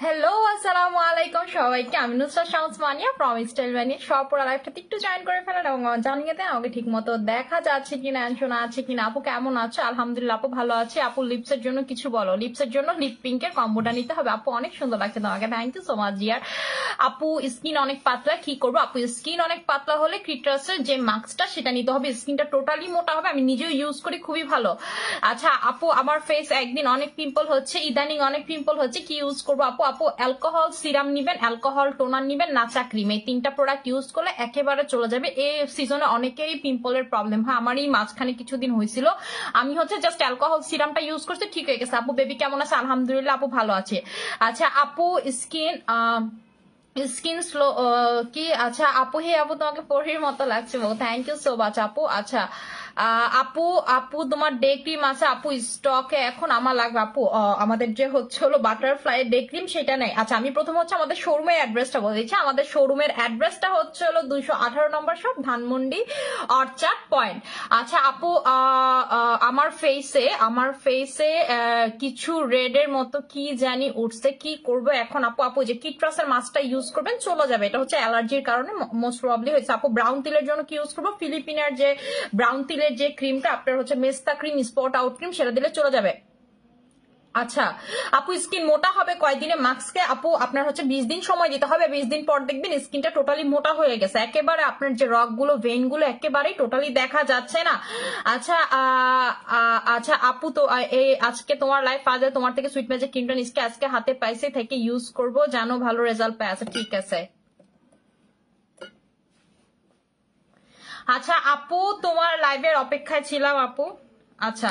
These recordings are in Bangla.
হ্যালো আসসালামু আলাইকুম সবাইকে। আমি নুসরাত শামস মানিয়া ফ্রম স্টাইল মানিয়া। সব পুরো লাইফটা একটু জয়েন করে ফেলেন এবং জানিয়ে দেন আমাকে ঠিক মতো দেখা যাচ্ছে কিনা, শোনা আছে কিনা। আপু কেমন আছো? আলহামদুলিল্লাহ আপু ভালো আছে। আপু লিপসের জন্য কিছু বলো। লিপসের জন্য লিপ পিঙ্কের কম্বোটা নিতে হবে। আপু অনেক সুন্দর লাগছে তোমাকে, থ্যাংক ইউ সো মাচ জিয়ার। আপু স্কিন অনেক পাতলা, কি করবো? আপু স্কিন অনেক পাতলা হলে ক্রিটাসের যে মাস্কটা সেটা নিতে হবে। স্কিনটা টোটালি মোটা হবে, আমি নিজেও ইউজ করি, খুবই ভালো। আচ্ছা আপু, আমার ফেস একদিন অনেক পিম্পল হচ্ছে, ইদানিং অনেক পিম্পল হচ্ছে, কি ইউজ করবো আপু? আপু অ্যালকোহল সিরাম নিবেন, অ্যালকোহল টোনার নিবেন, নাচা ক্রিম, এই তিনটা প্রোডাক্ট ইউজ করলে একেবারে চলে যাবে। এই সিজনে অনেকেরই পিম্পলের প্রবলেম হয়, আমারই মাঝখানে কিছুদিন হয়েছিল। আমি হচ্ছে জাস্ট অ্যালকোহল সিরামটা ইউজ করছি, ঠিক হয়ে গেছে। আপু বেবি কেমন আছে? আলহামদুলিল্লাহ আপু ভালো আছে। আচ্ছা আপু স্কিন স্লো কি? আচ্ছা আপু, হে আপু তোমাকে পরীর মতো লাগছে, থ্যাংক ইউ সো মাচ আপু। আচ্ছা আপু আপু তোমার ডে ক্রিম আছে আপু স্টকে এখন? আমার লাগবে আপু আমাদের যে হচ্ছে হলো বাটারফ্লাই ডে ক্রিম সেটা নেই। আচ্ছা আমি প্রথম হচ্ছে আমাদের শোরুমের অ্যাড্রেসটা বলে দিচ্ছি। আমাদের শোরুমের অ্যাড্রেসটা হচ্ছে হলো 218 নম্বর শপ, ধানমন্ডি অর্চার্ড পয়েন্ট। আচ্ছা আপু আমার ফেসে কিছু রেড এর মতো কি জানি উঠছে, কি করবো এখন আপু? আপু যে কিট্রাসের মাস্কটা ইউজ করবেন চলে যাবে, এটা হচ্ছে অ্যালার্জির কারণে মোস্ট প্রবলি হয়েছে। আপু ব্রাউন তিলের জন্য কি ইউজ করবো? ফিলিপিনের যে ব্রাউন তিলের যে ক্রিমটা আপনার হচ্ছে মেস্তা ক্রিম, স্পট আউট ক্রিম, সেটা দিলে চলে যাবে। আচ্ছা আপু স্কিন মোটা হবে কয়দিনে মাস্কে? আপু আপনার হচ্ছে 20 দিন সময় দিতে হবে। 20 দিন পর দেখবেন স্কিনটা টোটালি মোটা হয়ে গেছে, একেবারে আপনার যে রক গুলো, ভেন গুলো একেবারেই টোটালি দেখা যাচ্ছে না। আচ্ছা আচ্ছা আপু, তো এই আজকে তোমার লাইফ আজকে তোমার থেকে সুইট ম্যাজিক ক্রিমটা নিচকে আজকে হাতে পাইছে থেকে ইউজ করবো, জানো ভালো রেজাল্ট পায়। আচ্ছা ঠিক আছে। আচ্ছা আপু তোমার লাইভের অপেক্ষায় ছিলাম আপু। আচ্ছা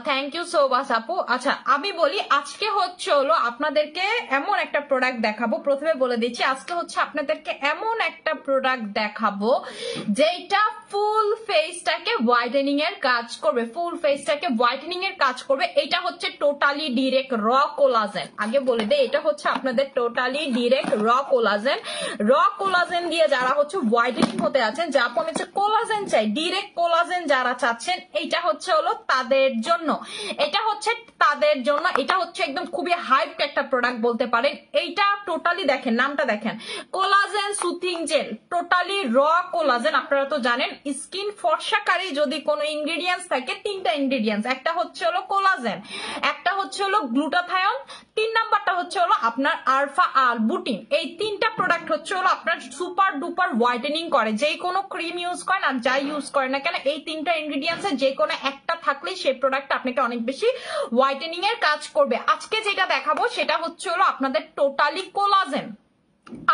থ্যাংক ইউ সো মাচ আপু। আচ্ছা আমি বলি, আজকে হচ্ছে হলো আপনাদেরকে এমন একটা প্রোডাক্ট দেখাবো। প্রথমে বলে দিচ্ছি, আজকে হচ্ছে আপনাদেরকে এমন একটা প্রোডাক্ট দেখাবো যেটা ফুল ফেসটাকে হোয়াইটেনিং এর কাজ করবে, ফুল ফেসটাকে হোয়াইটেনিং এর কাজ করবে। এটা হচ্ছে টোটালি ডিরেক্ট র কোলাজেন। আগে বলে দে, এটা হচ্ছে আপনাদের টোটালি ডিরেক্ট র কোলাজেন। র কোলাজেন দিয়ে যারা হচ্ছে হোয়াইটেনিং হতে আছেন, যা আপনি হচ্ছে কোলাজেন চাই, ডিরেক্ট কোলাজেন যারা চাচ্ছেন, এইটা হচ্ছে হলো তাদের জন্য। এটা হচ্ছে তাদের জন্য, এটা হচ্ছে একদম খুবই হাইপ একটা প্রোডাক্ট বলতে পারেন। এইটা টোটালি দেখেন, নামটা দেখেন, কোলাজেন সুথিং জেল, টোটালি র কোলাজেন। আপনারা তো জানেন স্কিন ফর্সাকারী যদি কোনো ইনগ্রেডিয়েন্টস থাকে, তিনটা ইনগ্রেডিয়েন্টস, একটা হচ্ছে হলো কোলাজেন, একটা হচ্ছে হলো গ্লুটাথায়ন, 3 নাম্বারটা হচ্ছে হলো আপনার আলফা আলবুটিন। এই তিনটা প্রোডাক্ট হচ্ছে হলো আপনার সুপার ডুপার হোয়াইটেনিং করে। যে কোনো ক্রিম ইউজ করেন আর যাই ইউজ করেন না কেন, এই তিনটা ইনগ্রেডিয়েন্টস এর যে কোনো একটা থাকলেই সেই প্রোডাক্ট আপনাকে অনেক বেশি হোয়াইটেনিং এর কাজ করবে। আজকে যেটা দেখাবো সেটা হচ্ছে হলো আপনাদের টোটালি কোলাজেন।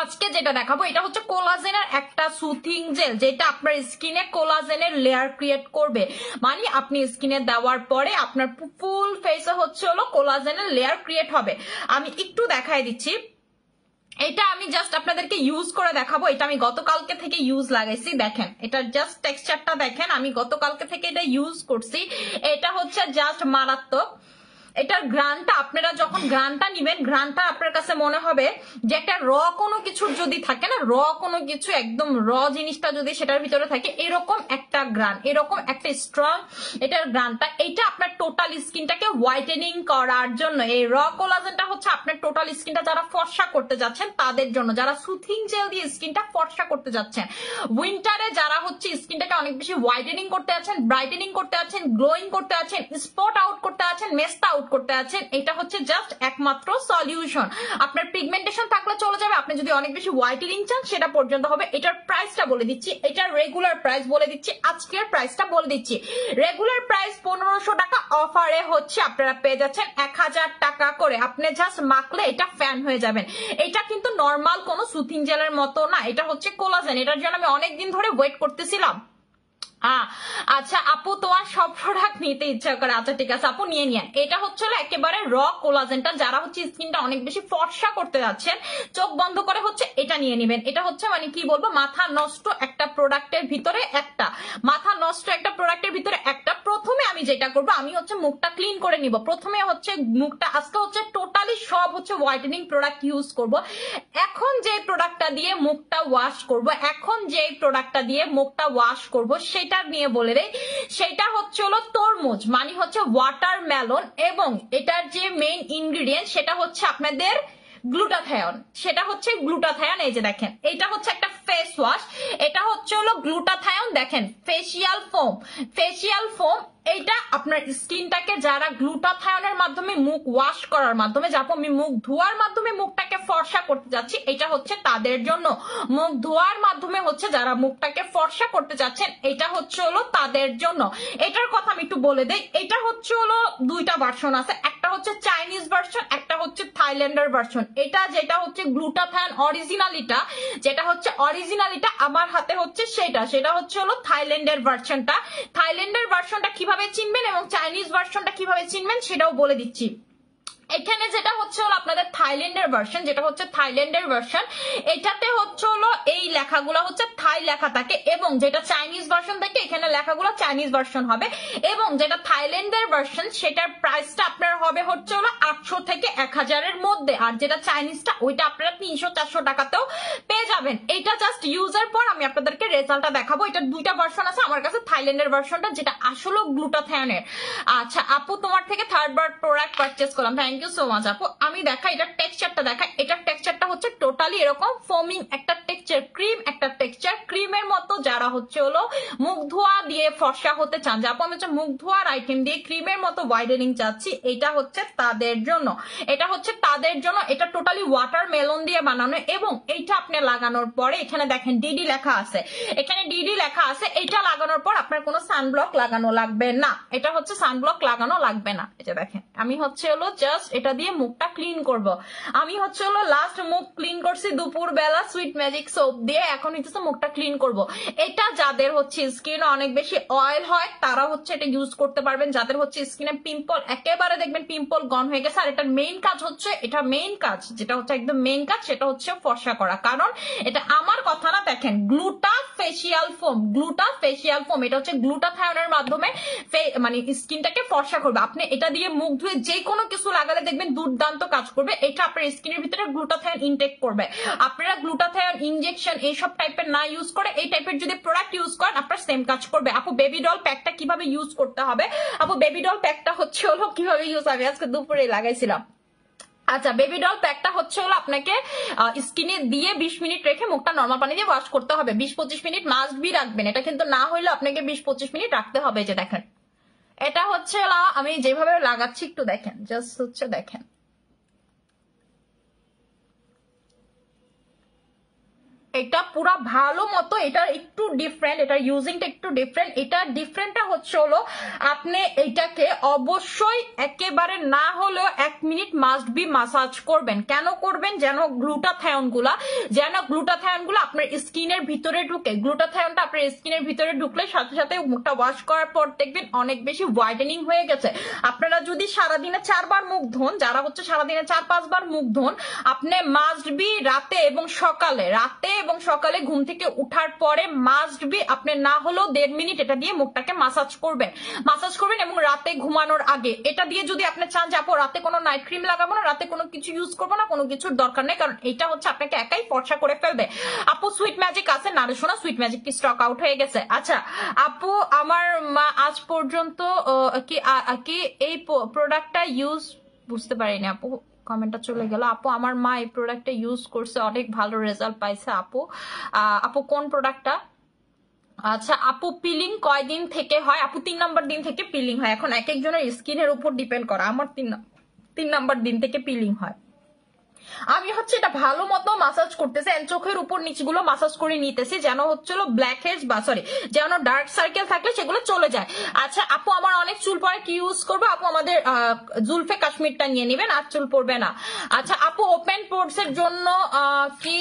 আজকে যেটা দেখাবো এটা হচ্ছে কোলাজেনের একটা সুথিং জেল, যেটা আপনার স্কিনে কোলাজেনের লেয়ার ক্রিয়েট করবে। মানে আপনি স্কিনে দেওয়ার পরে আপনার ফুল ফেসে হচ্ছে হলো কোলাজেনের লেয়ার ক্রিয়েট হবে। আমি একটু দেখাই দিচ্ছি, এটা আমি জাস্ট আপনাদেরকে ইউজ করে দেখাবো। এটা আমি গতকালকে থেকে ইউজ লাগাইছি, দেখেন এটা জাস্ট টেক্সচারটা দেখেন, আমি গতকালকে থেকে এটা ইউজ করছি। এটা হচ্ছে জাস্ট মারাত্মক। এটার গ্রানটা, আপনারা যখন গ্রানটা নিবেন, গ্রানটা আপনার কাছে মনে হবে যে একটা র কোনো কিছুর যদি থাকে না, র কোনো কিছু একদম র জিনিসটা যদি সেটার ভিতরে থাকে, এরকম একটা গ্রান, এরকম একটা স্ট্রং এটার গ্রানটা। এইটা আপনার টোটাল স্কিনটাকে হোয়াইটেনিং করার জন্য। এই র কোলাজেনটা হচ্ছে আপনার টোটাল স্কিনটা যারা ফর্সা করতে যাচ্ছেন তাদের জন্য, যারা সুথিং জেল দিয়ে স্কিনটা ফর্সা করতে যাচ্ছেন, উইন্টারে যারা হচ্ছে স্কিনটাকে অনেক বেশি হোয়াইটেনিং করতে আছেন, ব্রাইটেনিং করতে আছেন, গ্লোয়িং করতে আছেন, স্পট আউট করতে আছেন, মেস্তা আউট করতে আছেন, এটা হচ্ছে জাস্ট একমাত্র সলিউশন। আপনার পিগমেন্টেশন থাকলে চলে যাবে, আপনি যদি অনেক বেশি হোয়াইটেনিং চান সেটা পর্যন্ত হবে। এটার প্রাইসটা বলে দিচ্ছি, এটার রেগুলার প্রাইস বলে দিচ্ছি, আজকের প্রাইসটা বলে দিচ্ছি। রেগুলার প্রাইস 1500 টাকা, অফারে হচ্ছে আপনারা পেয়ে যাচ্ছেন 1000 টাকা করে। আপনি জাস্ট মাখলে এটা ফ্যান হয়ে যাবেন। এটা কিন্তু নর্মাল কোনো সুথিং জেলের মতো না, এটা হচ্ছে কোলাজেন। এটার জন্য আমি অনেকদিন ধরে ওয়েট করতেছিলাম। আচ্ছা আপু তোমার সব প্রোডাক্ট নিতে ইচ্ছা করে, আচ্ছা ঠিক আছে আপু নিয়ে নিয়ে। এটা হচ্ছে একেবারে র কোলাজেনটা, যারা হচ্ছে স্কিনটা অনেক বেশি ফর্সা করতে যাচ্ছেন, চোখ বন্ধ করে হচ্ছে এটা নিয়ে নেবেন। এটা হচ্ছে মানে কি বলবো, মাথা নষ্ট একটা প্রোডাক্টের ভিতরে একটা, মাথা নষ্ট একটা প্রোডাক্টের ভিতরে একটা। প্রথমে আমি যেটা করবো, আমি হচ্ছে মুখটা ক্লিন করে নিব। প্রথমে হচ্ছে মুখটা, আজকে হচ্ছে টোটালি সব হচ্ছে হোয়াইটেনিং প্রোডাক্ট ইউজ করব। এখন যে প্রোডাক্টটা দিয়ে মুখটা ওয়াশ করব, এখন যে প্রোডাক্টটা দিয়ে মুখটা ওয়াশ করব সেটা নিয়ে বলে দেই, সেটা হচ্ছে হলো তরমুজ, মানে হচ্ছে ওয়াটারমেলন, এবং এটার যে মেইন ইনগ্রিডিয়েন্ট সেটা হচ্ছে আপনাদের গ্লুটাথায়ন, সেটা হচ্ছে গ্লুটাথায়ন। এই যে দেখেন, এটা হচ্ছে একটা ফেস ওয়াশ, এটা হচ্ছে হলো গ্লুটাথায়ন। দেখেন ফেসিয়াল ফোম, ফেসিয়াল ফোম এইটা আপনার স্কিনটাকে যারা গ্লুটাথায়নের মাধ্যমে মুখ ওয়াশ করার মাধ্যমে, যারপর আমি মুখ ধোয়ার মাধ্যমে মুখটাকে ফর্সা করতে যাচ্ছি, এটা হচ্ছে তাদের জন্য। মুখ ধোয়ার মাধ্যমে হচ্ছে যারা মুখটাকে ফর্সা করতে যাচ্ছেন, এটা হচ্ছে হলো তাদের জন্য। এটার কথা আমি একটু বলে দেই, এটা হচ্ছে হলো দুইটা ভার্সন আছে, একটা হচ্ছে চাইনিজ ভার্সন, একটা হচ্ছে থাইল্যান্ডের ভার্সন। এটা যেটা হচ্ছে গ্লুটাথায়ন অরিজিনালিটা, যেটা হচ্ছে অরিজিনালিটা আমার হাতে হচ্ছে সেটা হচ্ছে হলো থাইল্যান্ডের ভার্সনটা। থাইল্যান্ডের ভার্সনটা কিভাবে চিনবেন এবং চাইনিজ ভার্সনটা কিভাবে চিনবেন সেটাও বলে দিচ্ছি। এখানে যেটা হচ্ছে হলো আপনাদের থাইল্যান্ডের ভার্সন, যেটা হচ্ছে থাইল্যান্ডের ভার্সন, এটাতে হচ্ছে হলো এই লেখাগুলো হচ্ছে থাই লেখা থাকে, এবং যেটা চাইনিজ ভার্সন থাকে এখানে লেখাগুলো চাইনিজ ভার্সন হবে। এবং যেটা থাইল্যান্ডের ভার্সন সেটার প্রাইসটা আপনার হবে হচ্ছে হলো 800 থেকে 1000-এর মধ্যে, আর যেটা চাইনিজটা ওইটা আপনারা 300-400 টাকাতেও পেয়ে যাবেন। এটা জাস্ট ইউজের পর আমি আপনাদেরকে রেজাল্টটা দেখাবো। এটা দুইটা ভার্সন আছে আমার কাছে, থাইল্যান্ডের ভার্সনটা যেটা আসলে গ্লুটাথায়নের। আচ্ছা আপু, তোমার থেকে থার্ড বার প্রোডাক্ট পারচেজ করলাম, থ্যাংক ইউ সো মাচ আপু। আমি দেখা এটার টেক্সচারটা দেখা, এটার টেক্সচারটা হচ্ছে টোটালি এরকম ফোমিং একটা টেক্সচার, ক্রিম একটা টেক্সচার, ক্রিমের মতো। যারা হচ্ছে হলো মুখ ধোয়া দিয়ে ফর্সা হতে চান, যে আপু আমি হচ্ছে মুখ ধোয়ার আইটেম দিয়ে ক্রিমের মতো ওয়াইডেনিং চাচ্ছি, এটা হচ্ছে তাদের জন্য, এটা হচ্ছে তাদের জন্য। এটা টোটালি ওয়াটারমেলন দিয়ে বানানো, এবং এইটা আপনি লাগানোর পরে এখানে দেখেন ডিডি লেখা আছে, এখানে ডিডি লেখা আছে। এটা লাগানোর পর আপনার কোনো সানব্লক লাগানো লাগবে না, এটা হচ্ছে সানব্লক লাগানো লাগবে না। এটা দেখেন, আমি হচ্ছে হলো জাস্ট এটা দিয়ে মুখটা ক্লিন করব। আমি হচ্ছে হলো লাস্ট মুখ ক্লিন করছি দুপুর বেলা সুইট ম্যাজিক সোপ দিয়ে, এখন হচ্ছে মুখটা ক্লিন করব। এটা যাদের হচ্ছে স্কিন অনেক বেশি অয়েল হয় তারা হচ্ছে এটা ইউজ করতে পারবেন। যাদের হচ্ছে স্কিনে পিম্পল একেবারে দেখবেন পিম্পল গন হয়ে গেছে, আর এটার মেইন কাজ হচ্ছে, এটা মেইন কাজ যেটা হচ্ছে একদম মেইন কাজ সেটা হচ্ছে ফর্সা করা। কারণ এটা আমার কথা না, দেখেন গ্লুটা ফেসিয়াল ফোম, গ্লুটা ফেসিয়াল ফোম, এটা হচ্ছে গ্লুটাথায়নের মাধ্যমে মানে স্কিনটাকে ফর্সা করবে। আপনি এটা দিয়ে মুখ ধুয়ে যে কোনো কিছু লাগালে দেখবেন দুর্দান্ত কাজ করবে। এটা আপনার স্কিনের ভিতরে গ্লুটাথায়ন ইনটেক করবে। আপনারা গ্লুটাথায়ন ইনজেকশন এইসব টাইপের না ইউজ করে এই টাইপের যদি প্রোডাক্ট ইউজ করেন আপনার সেম কাজ করবে। আপু বেবি ডল প্যাকটা কিভাবে ইউজ করতে হবে? আপু বেবি ডল প্যাকটা হচ্ছে হলো কিভাবে ইউজ হবে, আজকে দুপুরে লাগাইছিলাম। আচ্ছা, বেবি ডল প্যাকটা হচ্ছে হলো আপনাকে স্কিনে দিয়ে 20 মিনিট রেখে মুখটা নর্মাল পানি দিয়ে ওয়াশ করতে হবে। 20-25 মিনিট মাস্ট বি রাখবেন, এটা কিন্তু না হইলে আপনাকে 20-25 মিনিট রাখতে হবে। যে দেখেন এটা হচ্ছে আমি যেভাবে লাগাচ্ছি একটু দেখেন, জাস্ট হচ্ছে দেখেন, এটা পুরা ভালো মতো, এটা একটু ডিফারেন্ট, এটা ইউজিংটা একটু ডিফারেন্ট। এটা ডিফারেন্টটা হচ্ছে হলো আপনি এটাকে অবশ্যই একেবারে না হলেও 1 মিনিট মাস্ট বি মাসাজ করবেন। কেন করবেন? যেন গ্লুটাথায়ন গুলা আপনার স্কিনের ভিতরে ঢুকে। গ্লুটাথায়নটা আপনার স্কিনের ভিতরে ঢুকলে সাথে সাথে মুখটা ওয়াশ করার পর দেখবেন অনেক বেশি হোয়াইটেনিং হয়ে গেছে। আপনারা যদি সারাদিনে 4 বার মুখ ধোন, যারা হচ্ছে সারাদিনে 4-5 বার মুখ ধোন, আপনি মাস্ট বি রাতে এবং সকালে ঘুম থেকে উঠার পরে মাস্ট বি আপনি না হলেও 1.5 মিনিট এটা দিয়ে মুখটাকে মাসাজ করবেন এবং রাতে ঘুমানোর আগে এটা দিয়ে যদি আপনি চান যে আপু রাতে কোনো নাইট ক্রিম লাগাবো না, রাতে কোনো কিছু ইউজ করবো না, কোনো কিছুর দরকার নেই, কারণ এটা হচ্ছে আপনাকে একাই ফর্সা করে ফেলবে। আপু সুইট ম্যাজিক আছে না? শোনা, সুইট ম্যাজিক কি স্টক আউট হয়ে গেছে? আচ্ছা আপু, আমার মা আজ পর্যন্ত কি এই প্রোডাক্টটা ইউজ, বুঝতে পারিনি আপু, কমেন্টটা চলে গেল। আপু আমার মা এই প্রোডাক্টটা ইউজ করছে, অনেক ভালো রেজাল্ট পাইছে। আপু কোন প্রোডাক্টটা? আচ্ছা আপু, পিলিং কয়দিন থেকে হয়? আপু 3 নম্বর দিন থেকে পিলিং হয়। এখন এক একজনের স্কিনের উপর ডিপেন্ড করা, আমার 3 নম্বর দিন থেকে পিলিং হয়। আমি হচ্ছে এটা ভালো মতো মাসাজ করতেছি, চোখের উপর নিচগুলো মাসাজ করে নিতেছি, যেন হচ্ছিল ব্ল্যাক হেডস বা সরি যেন ডার্ক সার্কেল থাকলে সেগুলো চলে যায়। আচ্ছা আপু, আমার অনেক চুল পড়ে, কি ইউজ করবো? আপু আমাদের জুলফে কাশ্মীরটা নিয়ে নেবেন, আর চুল পড়বে না। আচ্ছা আপু, ওপেন পোর্টস এর জন্য কি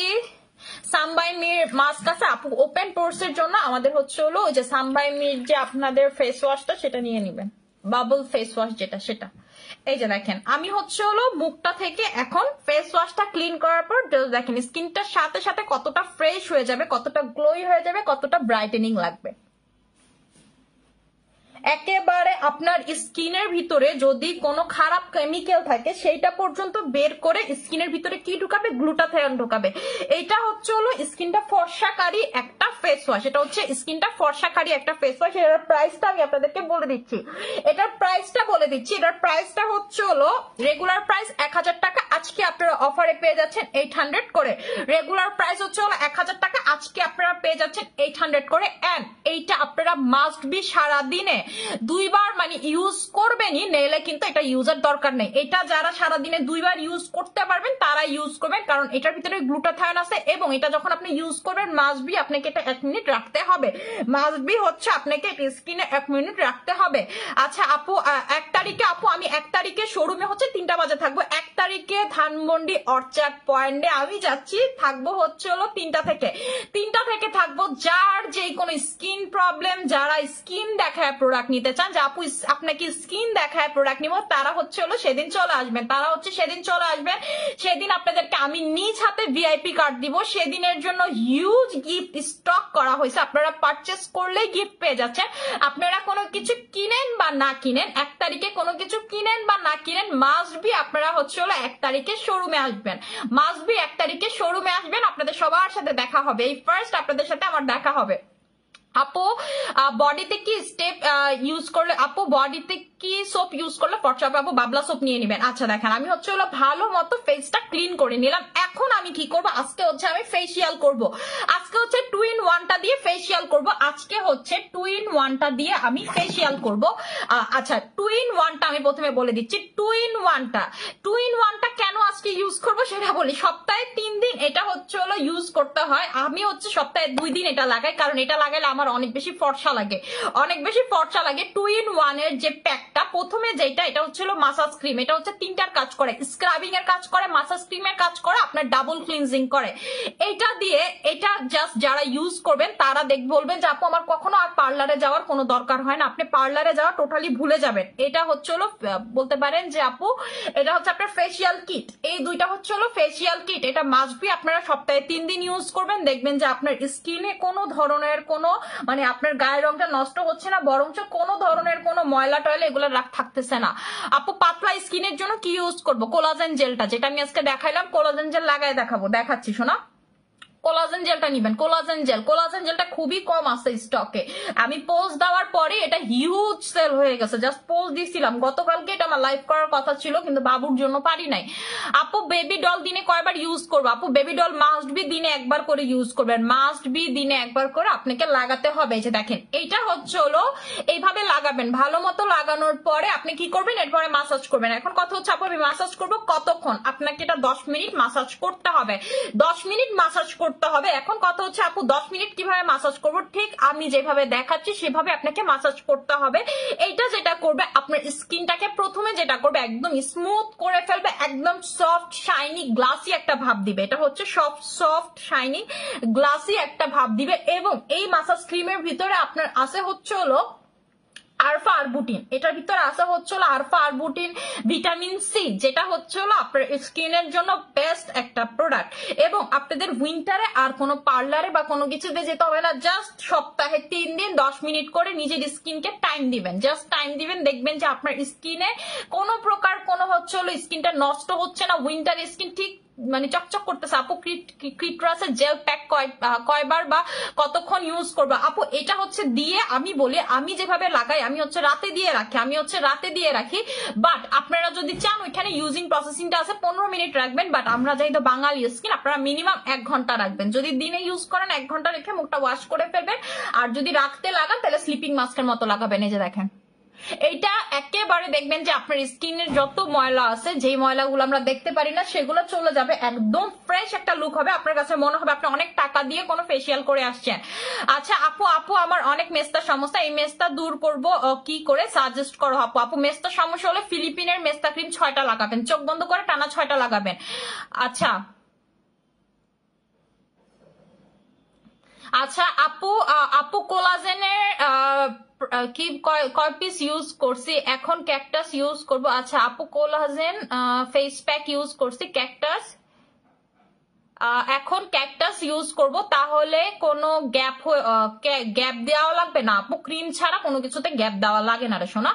সানবাইমির মাস্ক আছে? আপু ওপেন পোর্টস এর জন্য আমাদের হচ্ছে হলো ওই যে সানবাইমির যে আপনাদের ফেস ওয়াশটা সেটা নিয়ে নেবেন, বাবল ফেস ওয়াশ যেটা, সেটা। এই যে দেখেন, আমি হচ্ছে হলো মুখটা থেকে এখন ফেস ওয়াশটা ক্লিন করার পর দেখেন স্কিনটার সাথে সাথে কতটা ফ্রেশ হয়ে যাবে, কতটা গ্লোই হয়ে যাবে, কতটা ব্রাইটেনিং লাগবে। একেবারে আপনার স্কিনের ভিতরে যদি কোনো খারাপ কেমিক্যাল থাকে সেইটা পর্যন্ত বের করে স্কিনের ভিতরে কি ঢুকাবে, গ্লুটাথায়ন ঢুকাবে। এটা হচ্ছে হলো স্কিনটা ফর্সাকারী একটা ফেস ওয়াশ, এটা হচ্ছে স্কিনটা ফর্সাকারী একটা ফেস ওয়াশ। এটার প্রাইসটা আমি আপনাদেরকে বলে দিচ্ছি, এটার প্রাইসটা হচ্ছে হলো রেগুলার প্রাইস 1000 টাকা, আজকে আপনারা অফারে পেয়ে যাচ্ছেন 800 করে। রেগুলার প্রাইস হচ্ছে হলো 1000 টাকা, আজকে আপনারা পেয়ে যাচ্ছেন 800 করে। এন্ড এইটা আপনারা মাস্ট বি সারা দিনে 2 বার মানে ইউজ করবেনই, নেলে কিন্তু এটা ইউজের দরকার নেই। এটা যারা সারা দিনে 2 বার ইউজ করতে পারবেন তারা ইউজ করবেন, কারণ এটার ভিতরে গ্লুটাথায়ন আছে এবং এটা যখন আপনি ইউজ করবেন মাস্ট বি আপনাকে এটা 1 মিনিট রাখতে হবে, মাস্ট বি হচ্ছে আপনাকে স্কিনে 1 মিনিট রাখতে হবে। আচ্ছা আপু 1 তারিখে, আপু আমি 1 তারিখে শোরুমে হচ্ছে 3টা বাজে থাকবো, 1 তারিখে ধানমন্ডি অর্চার্ড পয়েন্টে আমি যাচ্ছি, থাকবো হচ্ছে হলো 3টা থেকে থাকবো। যার যে কোনো স্কিন প্রবলেম, যারা স্কিন দেখায় প্রোডাক্ট নিতে চান যে আপু আপনাকে স্কিন দেখায় প্রোডাক্ট নিব, তারা হচ্ছে হলো সেদিন চলে আসবেন, সেদিন আপনাদেরকে আমি নিজ হাতে ভিআইপি কার্ড দিব। সেদিনের জন্য হিউজ গিফট স্টক করা হয়েছে, আপনারা পারচেস করলেই গিফট পেয়ে যাচ্ছেন। আপনারা কোনো কিছু কিনেন বা না কিনেন, 1 তারিখে কোনো কিছু কিনেন বা না কিনেন, মাস্ট বি আপনারা হচ্ছে হলো 1 তারিখে শোরুমে আসবেন, মাস্ট বি 1 তারিখে শোরুমে আসবেন। আপনাদের সবার সাথে দেখা হবে, এই ফার্স্ট আপনাদের সাথে আমার দেখা হবে। আপু বডিতে কি স্টেপ ইউজ করলে, আপু বডিতে কি সোপ ইউজ করলে ফর্সা হবে? আপু বাবলা সোপ নিয়ে নিবেন। আচ্ছা দেখেন, আমি হচ্ছে হলো ভালো মতো ফেসটা ক্লিন করে নিলাম। এখন আমি কি করব, আজকে হচ্ছে আমি ফেসিয়াল করব, আজকে হচ্ছে 2 in 1টা দিয়ে ফেসিয়াল করব, আমি ফেসিয়াল করব। আচ্ছা 2 in 1টা আমি প্রথমে বলে দিচ্ছি, 2 in 1টা কেন আজকে ইউজ করব সেটা বলি। সপ্তাহে 3 দিন এটা হচ্ছে হলো ইউজ করতে হয়, আমি হচ্ছে সপ্তাহে 2 দিন এটা লাগাই, কারণ এটা লাগাইলে আমার অনেক বেশি ফর্সা লাগে। 2 in 1 এর যে প্যাকটা প্রথমে যেটা, এটা হচ্ছে হলো মাসাজ ক্রিম, এটা হচ্ছে 3টার কাজ করে, স্ক্রাবিং এর কাজ করে, মাসাজ ক্রিমের কাজ করে, আপনার ডাবল ক্লিনজিং করে। এইটা দিয়ে এটা জাস্ট যারা ইউজ করবেন তারা বলবেন যে আপু আমার কখনো আর পার্লারে যাওয়ার কোনো দরকার হয় না, আপনি পার্লারে যাওয়া টোটালি ভুলে যাবেন। এটা হচ্ছে হলো বলতে পারেন যে আপু এটা হচ্ছে আপনার ফেসিয়াল কিট, এই দুইটা হচ্ছে হলো ফেসিয়াল কিট। এটা মাস্ট বি আপনারা সপ্তাহে 3 দিন ইউজ করবেন, দেখবেন যে আপনার স্কিনে কোনো ধরনের কোনো মানে আপনার গায়ের রংটা নষ্ট হচ্ছে না, বরঞ্চ কোনো ধরনের কোনো ময়লা টয়লা এগুলো থাকতেছে না। আপু পাতলা স্কিনের জন্য কি ইউজ করব? কোলাজেন জেলটা, যেটা আমি আজকে দেখাইলাম, কোলাজেন জেল লাগায় দেখাচ্ছি, শোনা। কোলাজেন জেলটা নিবেন, কোলাজেন জেলটা খুবই কম আছে স্টকে। আমি পোস্ট দেওয়ার পরে এটা হিউজ সেল হয়ে গেছে, জাস্ট পোস্ট দিছিলাম গতকালকে, এটা আমার লাইভ করার কথা ছিল কিন্তু বাবুর জন্য পারি নাই। আপু বেবি ডল দিনে কয়বার ইউজ করবো? আপু বেবি ডল মাস্ট বি দিনে 1 বার করে ইউজ করবেন, মাস্ট বি দিনে 1 বার করে আপনাকে লাগাতে হবে। এই যে দেখেন এইটা হচ্ছে হলো এইভাবে লাগাবেন, ভালো মতো লাগানোর পরে আপনি কি করবেন, এরপরে মাসাজ করবেন। এখন কথা হচ্ছে আপু আমি মাসাজ করবো কতক্ষণ? আপনাকে এটা 10 মিনিট মাসাজ করতে হবে, 10 মিনিট মাসাজ করতে হবে। এখন কথা হচ্ছে আপু 10 মিনিট কিভাবে মাসাজ করব? ঠিক আমি যেভাবে দেখাচ্ছি সেভাবে আপনাকে মাসাজ করতে হবে। এইটা যেটা করবে আপনার স্কিনটাকে প্রথমে যেটা করবে একদম স্মুথ করে ফেলবে, একদম সফট শাইনি গ্লাসি একটা ভাব দিবে, এটা হচ্ছে সফট শাইনি গ্লাসি একটা ভাব দিবে। এবং এই মাসাজ ক্রিমের ভিতরে আপনার আছে হচ্ছে হলো আরফা আরবুটিন, এটার ভিতরে আসা হচ্ছে হলো আরফা আরবুটিন, ভিটামিন সি, যেটা হচ্ছে হলো আপনার স্কিনের জন্য বেস্ট একটা প্রোডাক্ট। এবং আপনাদের উইন্টারে আর কোনো পার্লারে বা কোনো কিছুতে যেতে হবে না, জাস্ট সপ্তাহে 3 দিন 10 মিনিট করে নিজের স্কিনকে টাইম দিবেন, জাস্ট টাইম দিবেন, দেখবেন যে আপনার স্কিনে কোনো প্রকার কোনো হচ্ছে হলো স্কিনটা নষ্ট হচ্ছে না, উইন্টার স্কিন ঠিক মানে চকচক করতেছে। আপু ক্রিটরাসের জেল প্যাক কয়বার বা কতক্ষণ ইউজ করবো? আপু এটা হচ্ছে দিয়ে আমি বলি, আমি যেভাবে লাগাই আমি হচ্ছে রাতে দিয়ে রাখি, বাট আপনারা যদি চান ওইখানে ইউজিং প্রসেসিংটা আছে 15 মিনিট রাখবেন, বাট আমরা যেহেতু বাঙালি স্কিন আপনারা মিনিমাম 1 ঘন্টা রাখবেন। যদি দিনে ইউজ করেন 1 ঘন্টা রেখে মুখটা ওয়াশ করে ফেলবেন, আর যদি রাখতে লাগান তাহলে স্লিপিং মাস্কের মতো লাগাবেন। এই যে দেখেন এইটা একেবারে দেখবেন যে আপনার স্কিনের যত ময়লা আছে, যেই ময়লাগুলো আমরা দেখতে পারি না সেগুলো চলে যাবে, একদম ফ্রেশ একটা লুক হবে, আপনার কাছে মনে হবে আপনি অনেক টাকা দিয়ে কোনো ফেসিয়াল করে আসছেন। আচ্ছা আপু আমার অনেক মেস্তা সমস্যা, এই মেস্তা দূর করব কি করে সাজেস্ট করো? আপু মেস্তা সমস্যা হলে ফিলিপিনের মেস্তা ক্রিম 6টা লাগাবেন, চোখ বন্ধ করে টানা 6টা লাগাবেন। আচ্ছা আপু কোলাজেনের কি কয় পিস ইউজ করছি, এখন ক্যাকটাস ইউজ করব। আচ্ছা আপু কোলাজেন ফেস প্যাক ইউজ করছি, ক্যাকটাস এখন ক্যাকটাস ইউজ করব, তাহলে কোনো গ্যাপ দেওয়া লাগবে না আপু, ক্রিম ছাড়া কোনো কিছুতে গ্যাপ দেওয়া লাগে না রে সোনা।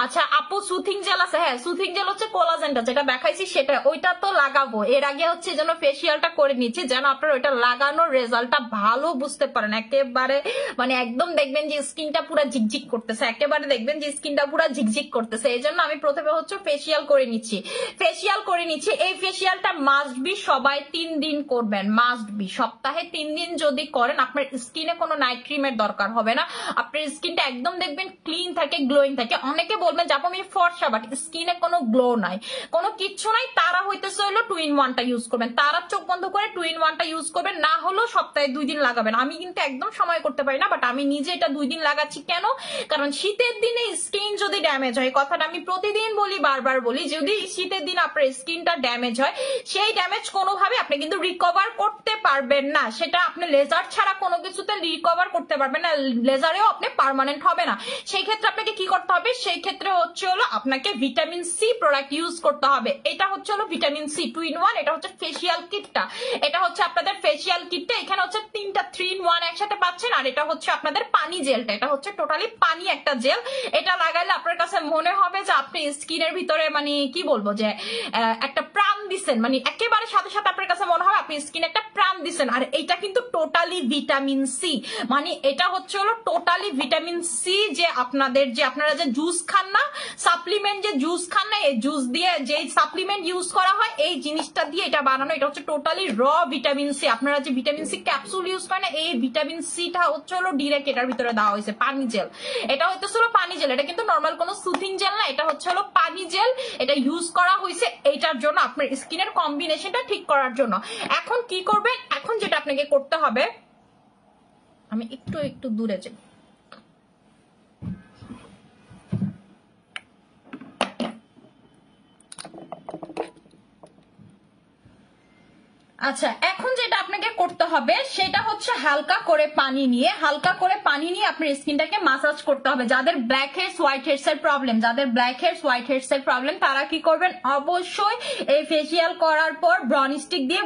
আচ্ছা আপু সুথিং জেল আছে, হ্যাঁ সুথিং জেল হচ্ছে কোলাজেনটা যেটা দেখাইছি সেটা, ওইটা তো লাগাবো। এর আগে হচ্ছে যেন ফেসিয়ালটা করে নিচ্ছি, যেন আপনার ওইটা লাগানোর রেজাল্টটা ভালো বুঝতে পারেন। একেবারে মানে একদম দেখবেন যে স্কিনটা পুরো ঝিকঝিক করতেছে, একেবারে দেখবেন যে স্কিনটা পুরো ঝিকঝিক করতেছে। এই জন্য আমি প্রথমে হচ্ছে ফেসিয়াল করে নিচ্ছি। এই ফেসিয়ালটা মাস্ট বি সবাই 3 দিন করবেন, মাস্ট বি সপ্তাহে 3 দিন যদি করেন আপনার স্কিনে কোনো নাইট ক্রিমের দরকার হবে না। আপনার স্কিনটা একদম দেখবেন ক্লিন থাকে, গ্লোয়িং থাকে। অনেকে বলবেন যে আপু আমি ফর্সা, বাট স্কিনে কোনো গ্লো নাই, কোনো কিচ্ছু নাই, তারা হইতেছে হলো 2 in 1টা ইউজ করবেন। তারা চোখ বন্ধ করে 2 in 1টা ইউজ করবেন, না হলেও সপ্তাহে 2 দিন লাগাবেন। আমি কিন্তু একদম সময় করতে পারি না, বাট আমি নিজে এটা 2 দিন লাগাচ্ছি। কেন? কারণ শীতের দিনে স্কিন যদি ড্যামেজ হয়, কথাটা আমি প্রতিদিন বলি, বারবার বলি, যদি শীতের দিন আপনার স্কিনটা ড্যামেজ হয়, সেই ড্যামেজ কোনোভাবে আপনি কিন্তু রিকভার করতে পারবেন না। সেটা আপনি লেজার ছাড়া কোনো কিছুতে রিকভার করতে পারবেন না, লেজারেও আপনি পার্মানেন্ট হবে না। সেই ক্ষেত্রে আপনাকে কি করতে হবে? সেই ক্ষেত্রে হচ্ছে হলো আপনাকে ভিটামিন সি প্রোডাক্ট ইউজ করতে হবে। এটা হচ্ছে হলো ভিটামিন সি 2 in 1। এটা হচ্ছে ফেসিয়াল কিটটা, এটা হচ্ছে আপনাদের ফেসিয়াল কিটটা। এখানে হচ্ছে 3টা 3 in 1 একসাথে পাচ্ছেন। আর এটা হচ্ছে আপনাদের পানি জেলটা, এটা হচ্ছে টোটালি পানি একটা জেল। এটা লাগাইলে আপনার কাছে মনে হবে যে আপনি স্কিনের ভিতরে মানে কি বলবো যে একটা প্রাণ দিচ্ছেন, মানে একেবারে সাথে সাথে আপনার কাছে মনে হবে আপনি স্কিনে একটা প্রাণ দিচ্ছেন। আর এটা কিন্তু টোটালি ভিটামিন সি, মানে এটা হচ্ছে হলো টোটালি ভিটামিন সি। যে আপনারা যে জুস খান না, সাপ্লিমেন্ট যে জুস খান না, এই জুস দিয়ে যে সাপ্লিমেন্ট ইউজ করা হয়, এই জিনিসটা দিয়ে এটা বানানো। এটা হচ্ছে টোটালি র ভিটামিন সি। আপনারা যে ভিটামিন সি ক্যাপসুল ইউজ করেন না, এই ভিটামিন সিটা হচ্ছে হলো ডিরেক্ট এটার ভিতরে দেওয়া হয়েছে। পানি জেল, এটা হচ্ছে হলো পানি জেল, এটা কিন্তু নর্মাল কোনো সুথিং জেল না, এটা হচ্ছে হলো পানি জেল। এটা ইউজ করা হয়েছে এইটার জন্য, আপনার স্কিনের কম্বিনেশনটা ঠিক করার জন্য। এখন কি করবেন? এখন যেটা আপনাকে করতে হবে, আমি একটু দূরে যাই। আচ্ছা এখন যেটা আপনাকে করতে হবে সেটা হচ্ছে হালকা করে পানি নিয়ে আপনার স্কিনটাকে মাসাজ করতে হবে। যাদের ব্ল্যাক হেডস হোয়াইট হেডস এর প্রবলেম, তারা কি করবেন? অবশ্যই এই ফেসিয়াল করার পর ব্রাউন স্টিক দিয়ে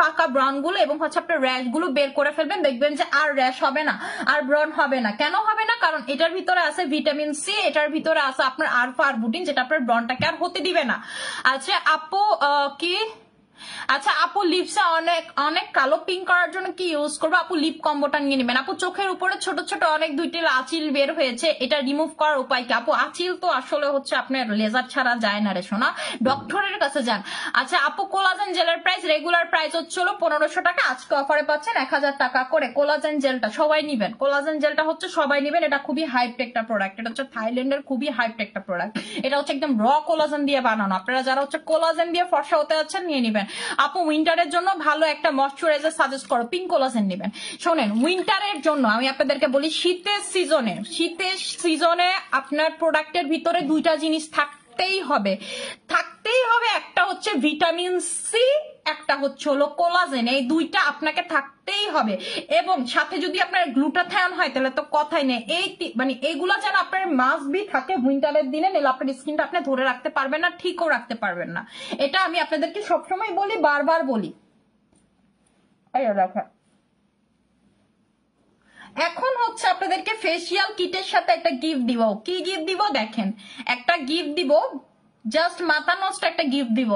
পাকা ব্রাউন গুলো এবং হচ্ছে আপনার র্যাশ গুলো বের করে ফেলবেন। দেখবেন যে আর র্যাশ হবে না, আর ব্রাউন হবে না। কেন হবে না? কারণ এটার ভিতরে আছে ভিটামিন সি, এটার ভিতরে আছে আপনার আলফা আরবুটিন, যেটা আপনার ব্রাউনটাকে আর হতে দিবে না। আচ্ছা আপু আচ্ছা আপু লিপসে অনেক কালো পিঙ্ক করার জন্য কি ইউজ করবো? আপু লিপ কম্বোটা নিয়ে নেবেন। আপু চোখের উপরে ছোট ছোট অনেক 2টি আঁচিল বের হয়েছে, এটা রিমুভ করার উপায় কি? আপু আঁচিল তো আসলে হচ্ছে আপনার লেজার ছাড়া যায় না রে সোনা, ডক্টরের কাছে যান। আচ্ছা আপু কোলাজেন জেলের প্রাইস, রেগুলার প্রাইস হচ্ছে 1500 টাকা, আজকে অফারে পাচ্ছেন 1000 টাকা করে। কোলাজেন জেলটা সবাই নিবেন, কোলাজেন জেলটা হচ্ছে সবাই নিবেন। এটা খুবই হাইপড একটা প্রোডাক্ট, এটা হচ্ছে থাইল্যান্ডের খুবই হাইপড একটা প্রোডাক্ট। এটা হচ্ছে একদম র কোলাজেন দিয়ে বানানো। আপনারা যারা হচ্ছে কোলাজেন দিয়ে ফর্সা হতে যাচ্ছেন নিয়ে নিবেন। আপু উইন্টারের জন্য ভালো একটা ময়শ্চারাইজার সাজেস্ট করো, পিঙ্ক কোলাজেন নেবেন। শোনেন উইন্টারের জন্য আমি আপনাদেরকে বলি, শীতের সিজনে আপনার প্রোডাক্টের ভিতরে 2টা জিনিস থাকতেই হবে। একটা হচ্ছে ভিটামিন সি, একটা হচ্ছে হলো কোলাজেন। এই 2টা আপনাকে থাকতেই হবে। এবং সাথে যদি আপনার গ্লুটাথায়ন হয় তাহলে তো কথাই নেই। মানে এইগুলা যেন আপনার মাস্ট বি থাকে উইন্টারের দিনে, নাহলে আপনার স্কিনটা আপনি ধরে রাখতে পারবেন না, ঠিকও রাখতে পারবেন না। এটা আমি আপনাদেরকে সবসময় বলি, বারবার বলি। এখন হচ্ছে আপনাদেরকে ফেসিয়াল কিটের সাথে একটা গিফট দিব। কি গিফট দিব দেখেন, একটা গিফট দিব, জাস্ট মাথা নষ্ট একটা গিফট দিব।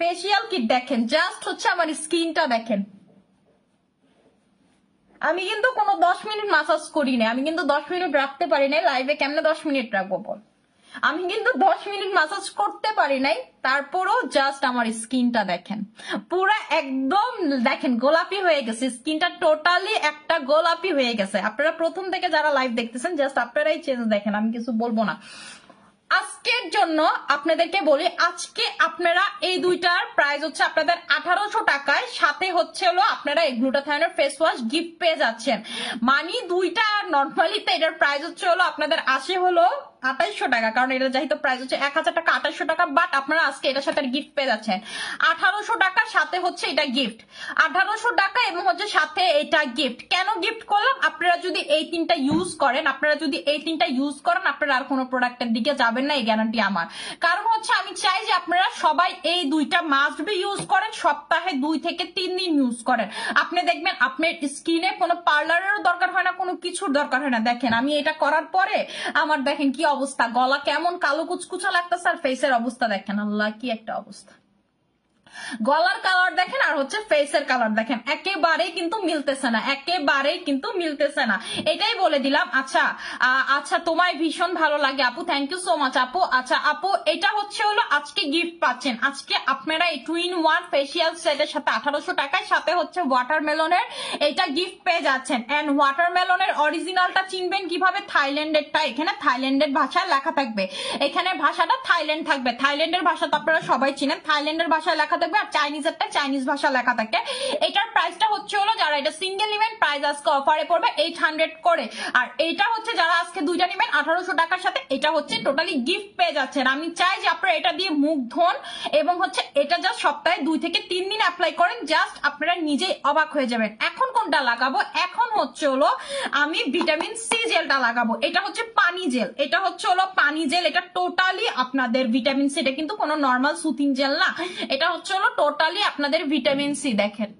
ফেসিয়াল কিট দেখেন, জাস্ট হচ্ছে আমার স্কিনটা দেখেন। আমি কিন্তু কোনো 10 মিনিট মাসাজ করি না, আমি কিন্তু 10 মিনিট রাখতে পারি নাই লাইভে। কেমনে 10 মিনিট রাখবো বল? আমি কিন্তু 10 মিনিট মাসাজ করতে পারি নাই, তারপরও জাস্ট আমার স্কিনটা দেখেন, পুরো একদম দেখেন গোলাপি হয়ে গেছে স্কিনটা, টোটালি একটা গোলাপি হয়ে গেছে। আপনারা প্রথম থেকে যারা লাইভ দেখতেছেন জাস্ট আপনারাই চেঞ্জ দেখেন, আমি কিছু বলবো না। আজকের জন্য আপনাদেরকে বলি, আজকে আপনারা এই 2টার প্রাইস হচ্ছে আপনাদের 1800 টাকায়, সাথে হচ্ছে হলো আপনারা এই গ্লুটাথায়নের ফেস ওয়াশ গিফট পেয়ে যাচ্ছেন। মানে 2টা নর্মালি তো এটার প্রাইস হচ্ছে হলো আপনাদের আসে হলো 2800 টাকা, কারণ এটা যেহেতু প্রাইস হচ্ছে 1000 টাকা, 2800 টাকা। বাট আপনারা আজকে এটার সাথে গিফট পেয়ে যাচ্ছেন 1800 টাকার সাথে হচ্ছে এটা গিফট, 1800 টাকা এবং হচ্ছে সাথে এটা গিফট। কেন গিফট করলাম? আপনারা যদি এই তিনটা ইউজ করেন, আপনারা আর কোনো প্রোডাক্টের দিকে যাবেন না, এই গ্যারান্টি আমার। কারণ হচ্ছে আমি চাই যে আপনারা সবাই এই দুইটা মাস্ট বি ইউজ করেন, সপ্তাহে 2 থেকে 3 দিন ইউজ করেন। আপনি দেখবেন আপনার স্কিনে কোনো পার্লারেরও দরকার হয় না, কোনো কিছুর দরকার হয় না। দেখেন আমি এটা করার পরে আমার দেখেন কি অবস্থা, গলা কেমন কালো কুচকুচা লাগতেছে, আর ফেসের অবস্থা দেখেন, আল্লাহ কি একটা অবস্থা। গলার কালার দেখেন আর হচ্ছে ফেসের কালার দেখেন, একেবারেই কিন্তু মিলতেছে না, এটাই বলে দিলাম। আচ্ছা আচ্ছা, তোমায় ভীষণ ভালো লাগে আপু, থ্যাংক ইউ সো মাচ আপু। আচ্ছা আপু, এটা হচ্ছে হলো আজকে গিফট পাচ্ছেন, আজকে আপনারা এই 2-in-1 ফেসিয়াল সেটের সাথে 1800 টাকায় সাথে হচ্ছে ওয়াটারমেলনের এটা গিফট পেয়ে যাচ্ছেন। এন্ড ওয়াটারমেলনের অরিজিনালটা চিনবেন কিভাবে? থাইল্যান্ডেরটা, এখানে থাইল্যান্ডের ভাষায় লেখা থাকবে, এখানে ভাষাটা থাইল্যান্ড থাকবে। থাইল্যান্ডের ভাষা তো আপনারা সবাই চিনেন, থাইল্যান্ডের ভাষায় লেখা থাকবে, আর চাইনিজেরটা চাইনিজ ভাষা লেখা থাকে। এটার প্রাইসটা হচ্ছে হলো, যারা এটা সিঙ্গেল নেবেন প্রাইস আজকে অফারে পড়বে 800 করে, আর এটা হচ্ছে যারা আজকে দুইটা নেবেন 1800 টাকার সাথে এটা হচ্ছে টোটালি গিফট পেয়ে যাচ্ছেন। আমি চাই যে আপনারা এটা দিয়ে মুখ ধোন এবং হচ্ছে এটা জাস্ট সপ্তাহে 2 থেকে 3 দিন অ্যাপ্লাই করেন, জাস্ট আপনারা নিজেই অবাক হয়ে যাবেন। এখন কোনটা লাগাবো? এখন হচ্ছে হলো আমি ভিটামিন সি জেলটা লাগাবো। এটা হচ্ছে পানি জেল, এটা টোটালি আপনাদের ভিটামিন সি, এটা কিন্তু কোনো নর্মাল সুতিং জেল না, এটা হচ্ছে হলো টোটালি আপনাদের ভিটামিন সি। দেখেন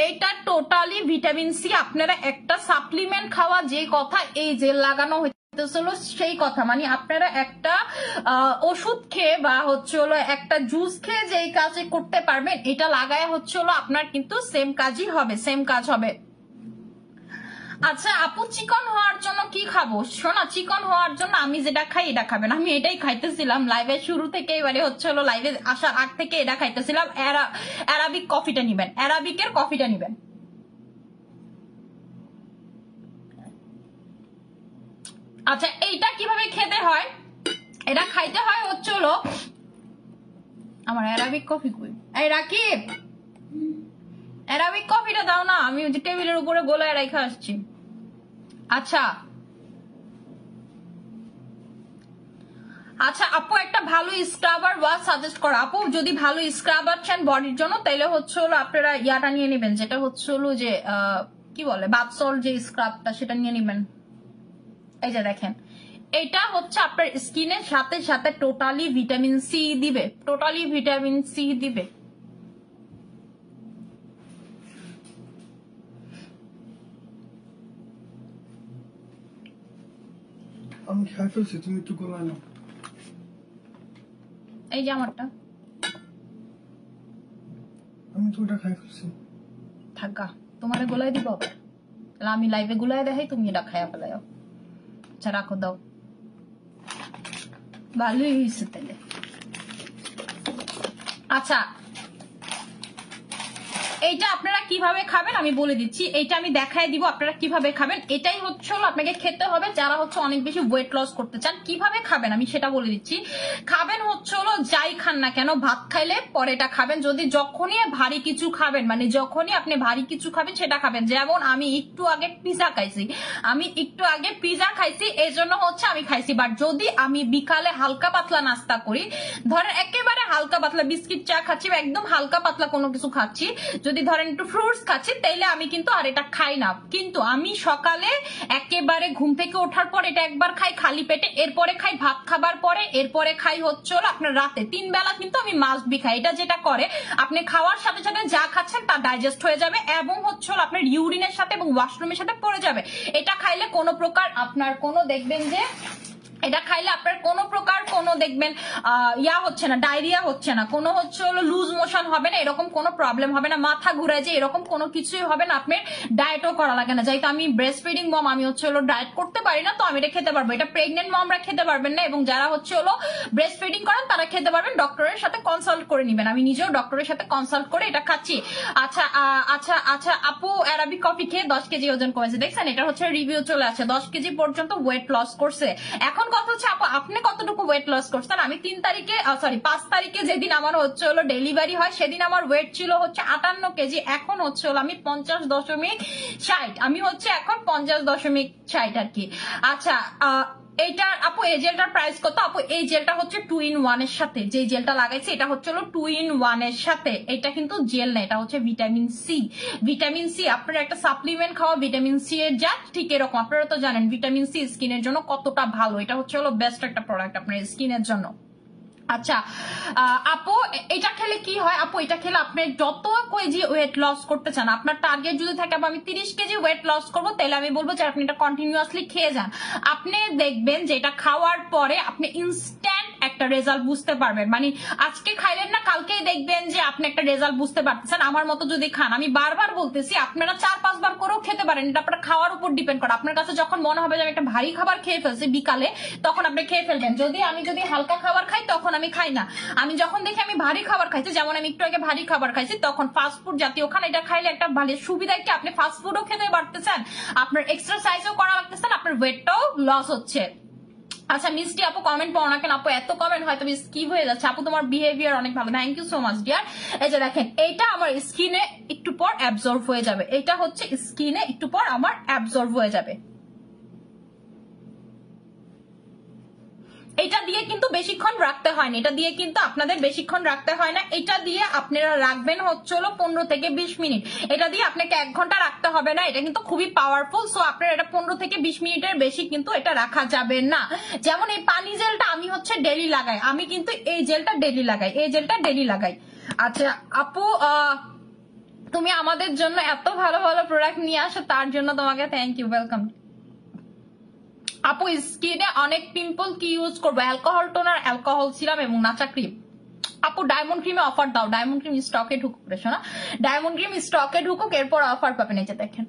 এইটা টোটালি ভিটামিন সি। আপনারা একটা সাপ্লিমেন্ট খাওয়া যে কথা, এই জেল লাগানো হইতেছিল সেই কথা, মানে আপনারা একটা ওষুধ খেয়ে বা হচ্ছে হলো একটা জুস খেয়ে যে কাজ করতে পারবেন, এটা লাগায় হচ্ছে হলো আপনার কিন্তু সেম কাজ হবে। আচ্ছা আপু, চিকন হওয়ার জন্য কি খাবো? শোনা, চিকন হওয়ার জন্য আমি যেটা খাই এটা খাবেন, আমি এটাই খাইতেছিলাম লাইভের শুরু থেকে, এবারে হচ্ছে হলো লাইভে আসার আগ থেকে এটা খাইতেছিলাম। অ্যারাবিক কফিটা নিবেন, অ্যারাবিকের কফিটা নিবেন। আচ্ছা এইটা কিভাবে খেতে হয়? এটা খাইতে হয় হচ্ছে হলো, আমার অ্যারাবিক কফি কই? এই রাকিব, অ্যারাবিক কফিটা দাও না, আমি ওই যে টেবিলের উপরে গোলায় রেখে আসছি। আচ্ছা আচ্ছা আপু, একটা ভালো স্ক্রাবার ওয়াশ সাজেস্ট করো আপু। যদি ভালো স্ক্রাবার চান বডির জন্য, তাহলে হচ্ছে হলো আপনারা ইয়াটা নিয়ে নেবেন, যেটা হচ্ছে হলো যে কি বলে বাথ সল্ট যে স্ক্রাবটা, সেটা নিয়ে নেবেন। এই যে দেখেন, এটা হচ্ছে আপনার স্কিনের সাথে সাথে টোটালি ভিটামিন সি দিবে, আমি খাই ফেলছি, তুমি একটু গোলায় নাও। এই যে আমারটা, আমি তো ওটা খাই ফেলছি। থাকা তোমারে গোলায় দিব, তাহলে আমি লাইভে গোলায় দেখাই, তুমি এটা খাইয়া ফেলাই। আচ্ছা রাখো, দাও, ভালোই হয়েছে তাহলে। আচ্ছা এইটা আপনারা কিভাবে খাবেন আমি বলে দিচ্ছি, এইটা আমি দেখাই দিব আপনারা কিভাবে খাবেন। এটাই হচ্ছে হলো আপনাকে খেতে হবে যারা হচ্ছে অনেক বেশি ওয়েট লস করতে চান। কিভাবে খাবেন আমি সেটা বলে দিচ্ছি। খাবেন হচ্ছে হলো যাই খান না কেন, ভাত খাইলে পরে এটা খাবেন। যদি যখনই ভারী কিছু খাবেন, মানে যখনই আপনি ভারী কিছু খাবেন সেটা খাবেন। যেমন আমি একটু আগে পিজা খাইছি, এই জন্য হচ্ছে আমি খাইছি। বাট যদি আমি বিকালে হালকা পাতলা নাস্তা করি, ধরেন একেবারে হালকা পাতলা বিস্কিট চা খাচ্ছি বা একদম হালকা পাতলা কোনো কিছু খাচ্ছি, যদি ধরেন একটু ফ্রুটস খাচ্ছি, তাইলে আমি কিন্তু আর এটা খাই না। কিন্তু আমি সকালে একেবারে ঘুম থেকে ওঠার পর এটা একবার খাই খালি পেটে, এরপরে খাই ভাত খাবার পরে, এরপরে খাই হচ্ছে হলো আপনার রাতে। 3 বেলা কিন্তু আমি মাস্ট বি খাই। এটা যেটা করে আপনি খাওয়ার সাথে সাথে যা খাচ্ছেন তা ডাইজেস্ট হয়ে যাবে এবং হচ্ছে হলো আপনার ইউরিনের সাথে এবং ওয়াশরুমের সাথে পড়ে যাবে। এটা খাইলে কোনো প্রকার আপনার কোনো দেখবেন যে এটা খাইলে আপনার কোনো প্রকার কোনো দেখবেন ইয়া হচ্ছে না, ডায়রিয়া হচ্ছে না, কোনো হচ্ছে হলো লুজ মোশন হবে না, এরকম কোনো প্রবলেম হবে না, মাথা ঘুরায় যে এরকম কোনো কিছুই হবে না। আপনার ডায়েটও করা লাগে না। যেহেতু আমি ব্রেস্ট ফিডিং মম, আমি হচ্ছে হলো ডায়েট করতে পারি না, তো আমি এটা খেতে পারবো। এটা প্রেগনেন্ট মমরা খেতে পারবেন না, এবং যারা হচ্ছে হলো ব্রেস্ট ফিডিং করেন তারা খেতে পারবেন। ডক্টরের সাথে কনসাল্ট করে নিবেন। আমি নিজেও ডক্টরের সাথে কনসাল্ট করে এটা খাচ্ছি। আচ্ছা আচ্ছা আচ্ছা আপু, অ্যারাবিক কফি খেয়ে 10 কেজি ওজন কমেছে, দেখছেন? এটা হচ্ছে রিভিউ চলে আসে, 10 কেজি পর্যন্ত ওয়েট লস করছে। এখন কথা হচ্ছে আপু আপনি কতটুকু ওয়েট লস করছেন? আমি 5 তারিখে যেদিন আমার হচ্ছে হলো ডেলিভারি হয়, সেদিন আমার ওয়েট ছিল হচ্ছে 58 কেজি। এখন হচ্ছে হলো আমি 50.60, আমি হচ্ছে এখন 50.60 আর কি। আচ্ছা এইটা আপু এই জেলটার প্রাইস কত আপু? এই জেলটা হচ্ছে 2 in 1 এর সাথে, যে জেলটা লাগাইছে এটা হচ্ছে 2 in 1 এর সাথে। এটা কিন্তু জেল না, এটা হচ্ছে ভিটামিন সি। ভিটামিন সি আপনারা একটা সাপ্লিমেন্ট খাওয়া ভিটামিন সি এর যা, ঠিক এরকম আপনারা তো জানেন ভিটামিন সি স্কিনের জন্য কতটা ভালো। এটা হচ্ছে বেস্ট একটা প্রোডাক্ট আপনার স্কিনের জন্য। আচ্ছা আপু এটা খেলে কি হয় আপু? এটা খেলে আপনি যত কেজি ওয়েট লস করতে চান, আপনার টার্গেট যদি থাকে আমি 30 কেজি ওয়েট লস করবো, তাহলে আমি বলবো যে আপনি এটা কন্টিনিউয়াসলি খেয়ে যান। আপনি দেখবেন যে এটা খাওয়ার পরে আপনি ইনস্ট্যান্ট একটা রেজাল্ট বুঝতে পারবেন। মানে আজকে খাইলেন না, কালকেই দেখবেন যে আপনি একটা রেজাল্ট বুঝতে পারতেছেন। আমার মতো যদি খান, আমি বারবার বলতেছি আপনারা 4-5 বার করেও খেতে পারেন, এটা আপনার খাওয়ার উপর ডিপেন্ড করে। আপনার কাছে যখন মনে হবে যে আমি একটা ভারী খাবার খেয়ে ফেলছি বিকালে, তখন আপনি খেয়ে ফেলবেন। আমি যদি হালকা খাবার খাই তখন আমি খাই না। আমি যখন দেখি আমি ভারী খাবার খাইছি, যেমন আমি একটু আগে ভারী খাবার খাইছি, তখন ফাস্টফুড জাতীয় খান। এটা খাইলে একটা ভালো সুবিধা কি, আপনি ফাস্টফুডও খেতে পারতেছেন, আপনার এক্সারসাইজও করা লাগতেছেন, আপনার ওয়েটটাও লস হচ্ছে। আচ্ছা মিষ্টি আপু কমেন্ট পাও না কেন আপু? এত কমেন্ট হয়তো স্কিপ হয়ে যাচ্ছে আপু, তোমার বিহেভিয়ার অনেক ভালো, thank you so much dear. এই যে দেখেন এইটা আমার স্কিনে একটু পর অ্যাবজর্ব হয়ে যাবে, এটা হচ্ছে স্কিনে একটু পর আমার অ্যাবজর্ব হয়ে যাবে। এটা দিয়ে কিন্তু বেশিক্ষণ রাখতে হয় না, এটা দিয়ে কিন্তু আপনাদের বেশিক্ষণ রাখতে হয় না। এটা দিয়ে আপনারা রাখবেন হচ্ছে 15 থেকে 20 মিনিট। এটা দিয়ে আপনাকে 1 ঘন্টা রাখতে হবে না, এটা কিন্তু খুবই পাওয়ারফুল। সো আপনারা এটা 15 থেকে 20 মিনিটের বেশি কিন্তু এটা রাখা যাবে না। যেমন এই পানি জেলটা আমি হচ্ছে ডেলি লাগাই, আমি কিন্তু এই জেলটা ডেলি লাগাই, এই জেলটা ডেলি লাগাই। আচ্ছা আপু তুমি আমাদের জন্য এত ভালো ভালো প্রোডাক্ট নিয়ে আসো, তার জন্য তোমাকে থ্যাংক ইউ, ওয়েলকাম। আপু স্কিনে অনেক পিম্পল, কি ইউজ করবো? অ্যালকোহল টোনার, অ্যালকোহল সিরাম এবং নাচা ক্রিম। আপু ডায়মন্ড ক্রিমে অফার দাও, ডায়মন্ড ক্রিম স্টকে ঢুকুক, না ডায়মন্ড ক্রিম স্টকে ঢুকুক, এরপর অফার পাবেন। এই যে দেখেন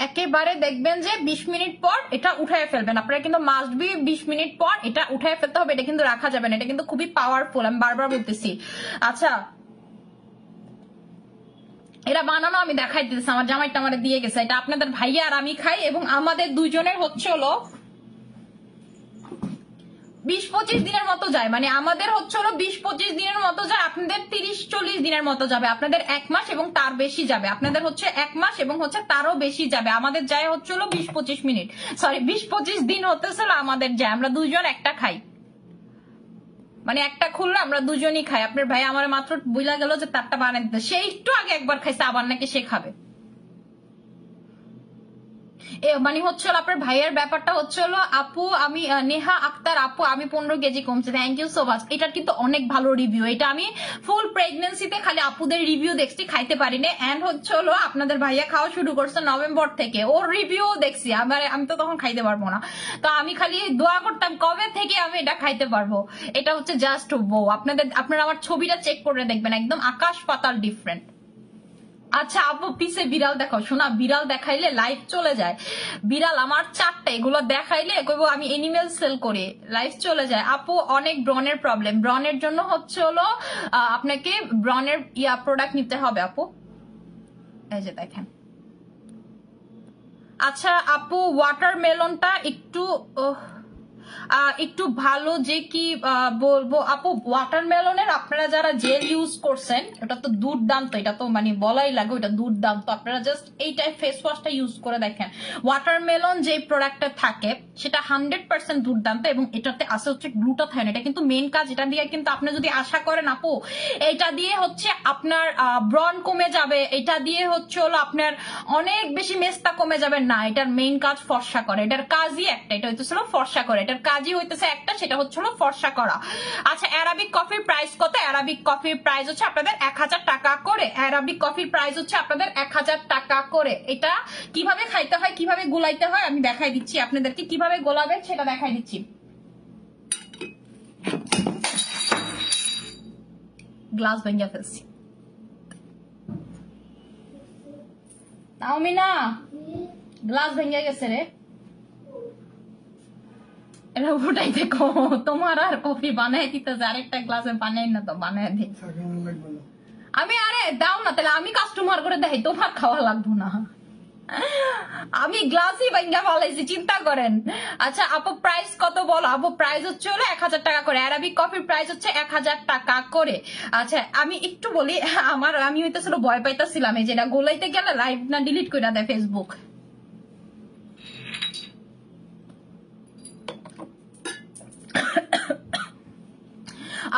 একেবারে দেখবেন যে 20 মিনিট পর এটা উঠায় ফেলবেন। আপনারা কিন্তু মাস্ট বি 20 মিনিট পর এটা উঠায় ফেলতে হবে, এটা কিন্তু রাখা যাবে না, এটা কিন্তু খুবই পাওয়ারফুল, আমি বারবার বলতেছি। আচ্ছা এটা বানানো আমি দেখাই দিতেছি, আমার জামাইটা আমার দিয়ে গেছে। এটা আপনাদের ভাইয়া আর আমি খাই, এবং আমাদের দুজনের হচ্ছে 20-25 দিনের মতো যায়। মানে আমাদের হচ্ছে 20-25 দিনের মতো যায়, আপনাদের 30-40 দিনের মতো যাবে, আপনাদের 1 মাস এবং তার বেশি যাবে, আপনাদের হচ্ছে 1 মাস এবং হচ্ছে তারও বেশি যাবে। আমাদের যায় হচ্ছে 20-25 মিনিট, সরি 20-25 দিন হতেছিল আমাদের যায়। আমরা দুজন একটা খাই, মানে একটা খুললে আমরা দুজনই খাই। আপনার ভাই আমার মাত্র বুঝলা গেল যে তারটা বানাই দিতে, সে একটু আগে একবার খাইছে, আবার নাকি সে খাবে। মানে হচ্ছে আপনার ভাইয়ের ব্যাপারটা হচ্ছে আপু আমি নেহা আক্তার আপু আমি 15 কেজি কমছে, থ্যাংক ইউ সো মাচ। এটার কিন্তু অনেক ভালো রিভিউ, এটা আমি ফুল প্রেগনেন্সিতে খালি আপুদের রিভিউ দেখছি, খাইতে পারিনি। এন্ড হচ্ছে আপনাদের ভাইয়া খাওয়া শুরু করছে নভেম্বর থেকে, ওর রিভিউ দেখছি। আমি তো তখন খাইতে পারবো না, তো আমি খালি দোয়া করতাম কবে থেকে আমি এটা খাইতে পারবো। এটা হচ্ছে জাস্ট বউ, আপনারা আমার ছবিটা চেক করে দেখবেন, একদম আকাশ পাতাল ডিফারেন্ট। আচ্ছা আপু পিছে বিড়াল দেখাও, শোনা বিড়াল দেখাইলে লাইভ চলে যায়। বিড়াল আমার 4টা, এগুলো দেখাইলে কইব আমি এনিমেল সেল করি, লাইভ চলে যায়। আপু অনেক ব্রনের প্রবলেম, ব্রনের জন্য হচ্ছে আপনাকে ব্রনের প্রোডাক্ট নিতে হবে আপু। এই যে দেখেন। আচ্ছা আপু ওয়াটারমেলনটা একটু ভালো, যে কি বলবো আপু, ওয়াটারমেলনের আপনারা যারা জেল ইউজ করছেন এটা তো দুর্দান্ত, এটা তো মানে বলাই লাগে, ওটা দুর্দান্ত। আপনারা জাস্ট এইটা ফেস ওয়াশটা ইউজ করে দেখেন, ওয়াটারমেলন যে প্রোডাক্টটা থাকে সেটা 100% দুর্দান্ত, এবং এটাতে আছে হচ্ছে গ্লুটাথায়ন, এটা কিন্তু মেন কাজ। এটা দিয়ে কিন্তু আপনি যদি আশা করেন আপু এটা দিয়ে হচ্ছে আপনার ব্রন কমে যাবে, এটা দিয়ে হচ্ছে আপনার অনেক বেশি মেস্তা কমে যাবে, না, এটার মেইন কাজ ফর্সা করে, এটার কাজই একটা, এটা হইতেছিল ফর্সা করে, এটার কাজই হইতেছে একটা, সেটা হচ্ছে ফর্সা করা। আচ্ছা অ্যারাবিক কফির প্রাইস কত? অ্যারাবিক কফির প্রাইস হচ্ছে আপনাদের 1000 টাকা করে, অ্যারাবিক কফির প্রাইস হচ্ছে আপনাদের 1000 টাকা করে। এটা কিভাবে খাইতে হয়, কিভাবে গোলাইতে হয় আমি দেখাই দিচ্ছি আপনাদেরকে, কিভাবে গোলাবেন সেটা দেখাই দিচ্ছি। গ্লাস ভেঙে ফেলছি, না গ্লাস ভেঙে গেছে রে, এটা ওটাই দেখো, তোমার আর কফি বানাই দিতে আরেকটা গ্লাসে বানাই না তো বানাই দিই আমি। আরে দাও না, তাহলে আমি কাস্টমার করে দেখাই, তোমার খাওয়া লাগবো না। আমি গ্লাসই ভাঙ্গা ফলাইছি, চিন্তা করেন। আচ্ছা আপু প্রাইস কত বলো? আপু প্রাইস হচ্ছে হলো 1000 টাকা করে, অ্যারাবিক কফির প্রাইস হচ্ছে 1000 টাকা করে। আচ্ছা আমি একটু বলি, আমি হইতেছিল ভয় পাইতেছিলাম এই যেটা গোলাইতে গেলে লাইভ না ডিলিট করে দেয় ফেসবুক।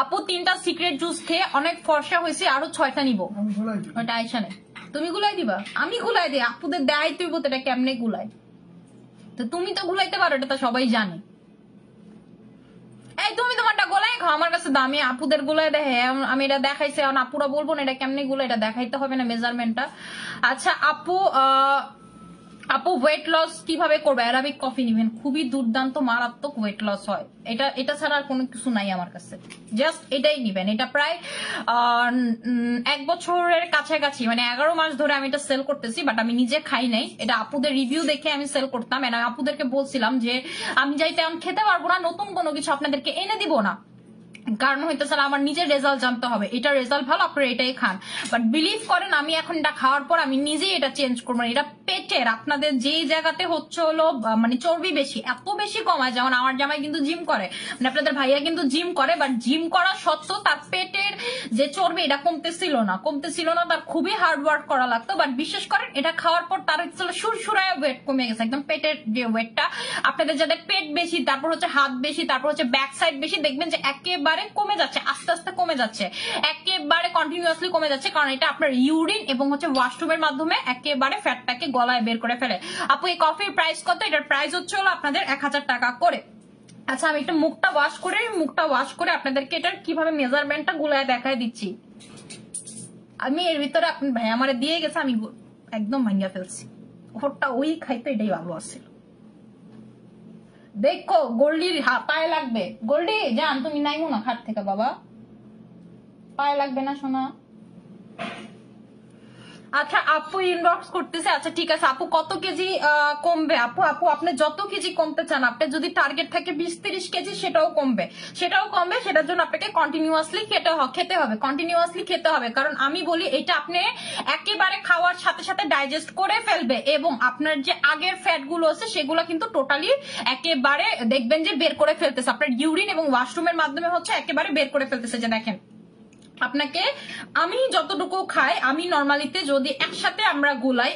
আপু 3টা সিক্রেট জুস খেয়ে অনেক ফর্সা হয়েছে, আরো 6টা নিবো। আমি গোলাই দিই। ওটা আইসা নেই, তুমি গুলাই দিবা? আমি গুলাই দিই, আপুদের দেয় তুই বলতে এটা কেমনে গুলাই? তো তুমি তো গুলাইতে পারো, এটা তো সবাই জানে। এই তুমি তোমারটা গোলাই খাও, আমার কাছে দামি আপুদের গুলাই দেখে আমি এটা দেখাইছি, এখন আপুরা বলবো না এটা কেমনে গুলাই, এটা দেখাইতে হবে না মেজারমেন্টটা। আচ্ছা আপু ওয়েট লস কিভাবে করবে? অ্যারাবিক কফি নিবেন, খুবই দুর্দান্ত মারাত্মক ওয়েট লস হয়। এটা ছাড়া আর কোনো কিছু নাই আমার কাছে, জাস্ট এটাই নিবেন। এটা প্রায় 1 বছরের কাছাকাছি, মানে 11 মাস ধরে আমি এটা সেল করতেছি, বাট আমি নিজে খাই নাই। এটা আপুদের রিভিউ দেখে আমি সেল করতাম, আমি আপুদেরকে বলছিলাম যে আমি যাইতে আমি খেতে পারবো না, নতুন কোনো কিছু আপনাদেরকে এনে দিব না, কারণ হইতেছে আমার নিজের রেজাল্ট জানতে হবে, এটা রেজাল্ট ভালো আপনারা এটাই খান। বাট বিলিভ করেন আমি এখন এটা খাওয়ার পর আমি নিজেই এটা চেঞ্জ করবো। এটা পেটের আপনাদের যেই জায়গাতে হচ্ছে হলো মানে চর্বি বেশি, এত বেশি কমায়। যেমন আমার জামাই কিন্তু জিম করে, মানে আপনাদের ভাইয়া কিন্তু জিম করে, বাট জিম করা সত্ত্বেও তার পেটের যে চর্বি এটা কমতেছিল না, তার খুবই হার্ড ওয়ার্ক করা লাগতো। বাট বিশেষ করেন এটা খাওয়ার পর তার হচ্ছে সুরসুরায় ওয়েট কমে গেছে, একদম পেটের যে ওয়েটটা। আপনাদের যাদের পেট বেশি, তারপর হচ্ছে হাত বেশি, তারপর হচ্ছে ব্যাক সাইড বেশি, দেখবেন যে একেবারে কমে যাচ্ছে, আস্তে আস্তে কমে যাচ্ছে, একেবারে কন্টিনিউয়াসলি কমে যাচ্ছে, কারণ এটা আপনার ইউরিন এবং হচ্ছে ওয়াশরুমের মাধ্যমে একেবারে ফ্যাটটাকে গলায় বের করে ফেলে। আপু এই কফির প্রাইস কত? এটার প্রাইস হচ্ছে হলো আপনাদের 1000 টাকা করে। আচ্ছা আমি একটু মুখটা ওয়াশ করে আপনাদেরকে এটার কিভাবে মেজারমেন্টটা গুলায় দেখায় দিচ্ছি। আমি এর ভিতরে আপনার ভাই আমার দিয়ে গেছে, আমি একদম ভাঙ্গা ফেলছি। ওটা ওই খাইতে এটাই ভালো আছে। দেখো গোল্ডির পায়ে লাগবে, গোল্ডি জান তুমি নাইমো না খাট থেকে বাবা, পায়ে লাগবে না সোনা। আচ্ছা আপু ইনবক্স করতেছে, আচ্ছা ঠিক আছে আপু কত কেজি কমবে? আপু আপনি যত কেজি কমতে চান, আপনার যদি টার্গেট থাকে 20-30 কেজি সেটাও কমবে, সেটার জন্য আপনাকে কন্টিনিউয়াসলি খেতে হবে, কারণ আমি বলি এটা আপনি একেবারে খাওয়ার সাথে সাথে ডাইজেস্ট করে ফেলবে, এবং আপনার যে আগের ফ্যাট গুলো আছে সেগুলো কিন্তু টোটালি একেবারে দেখবেন যে বের করে ফেলতেছে, আপনার ইউরিন এবং ওয়াশরুমের মাধ্যমে হচ্ছে একেবারে বের করে ফেলতেছে। যে দেখেন আপনাকে আমি যতটুকু খাই, আমি নর্মালিতে যদি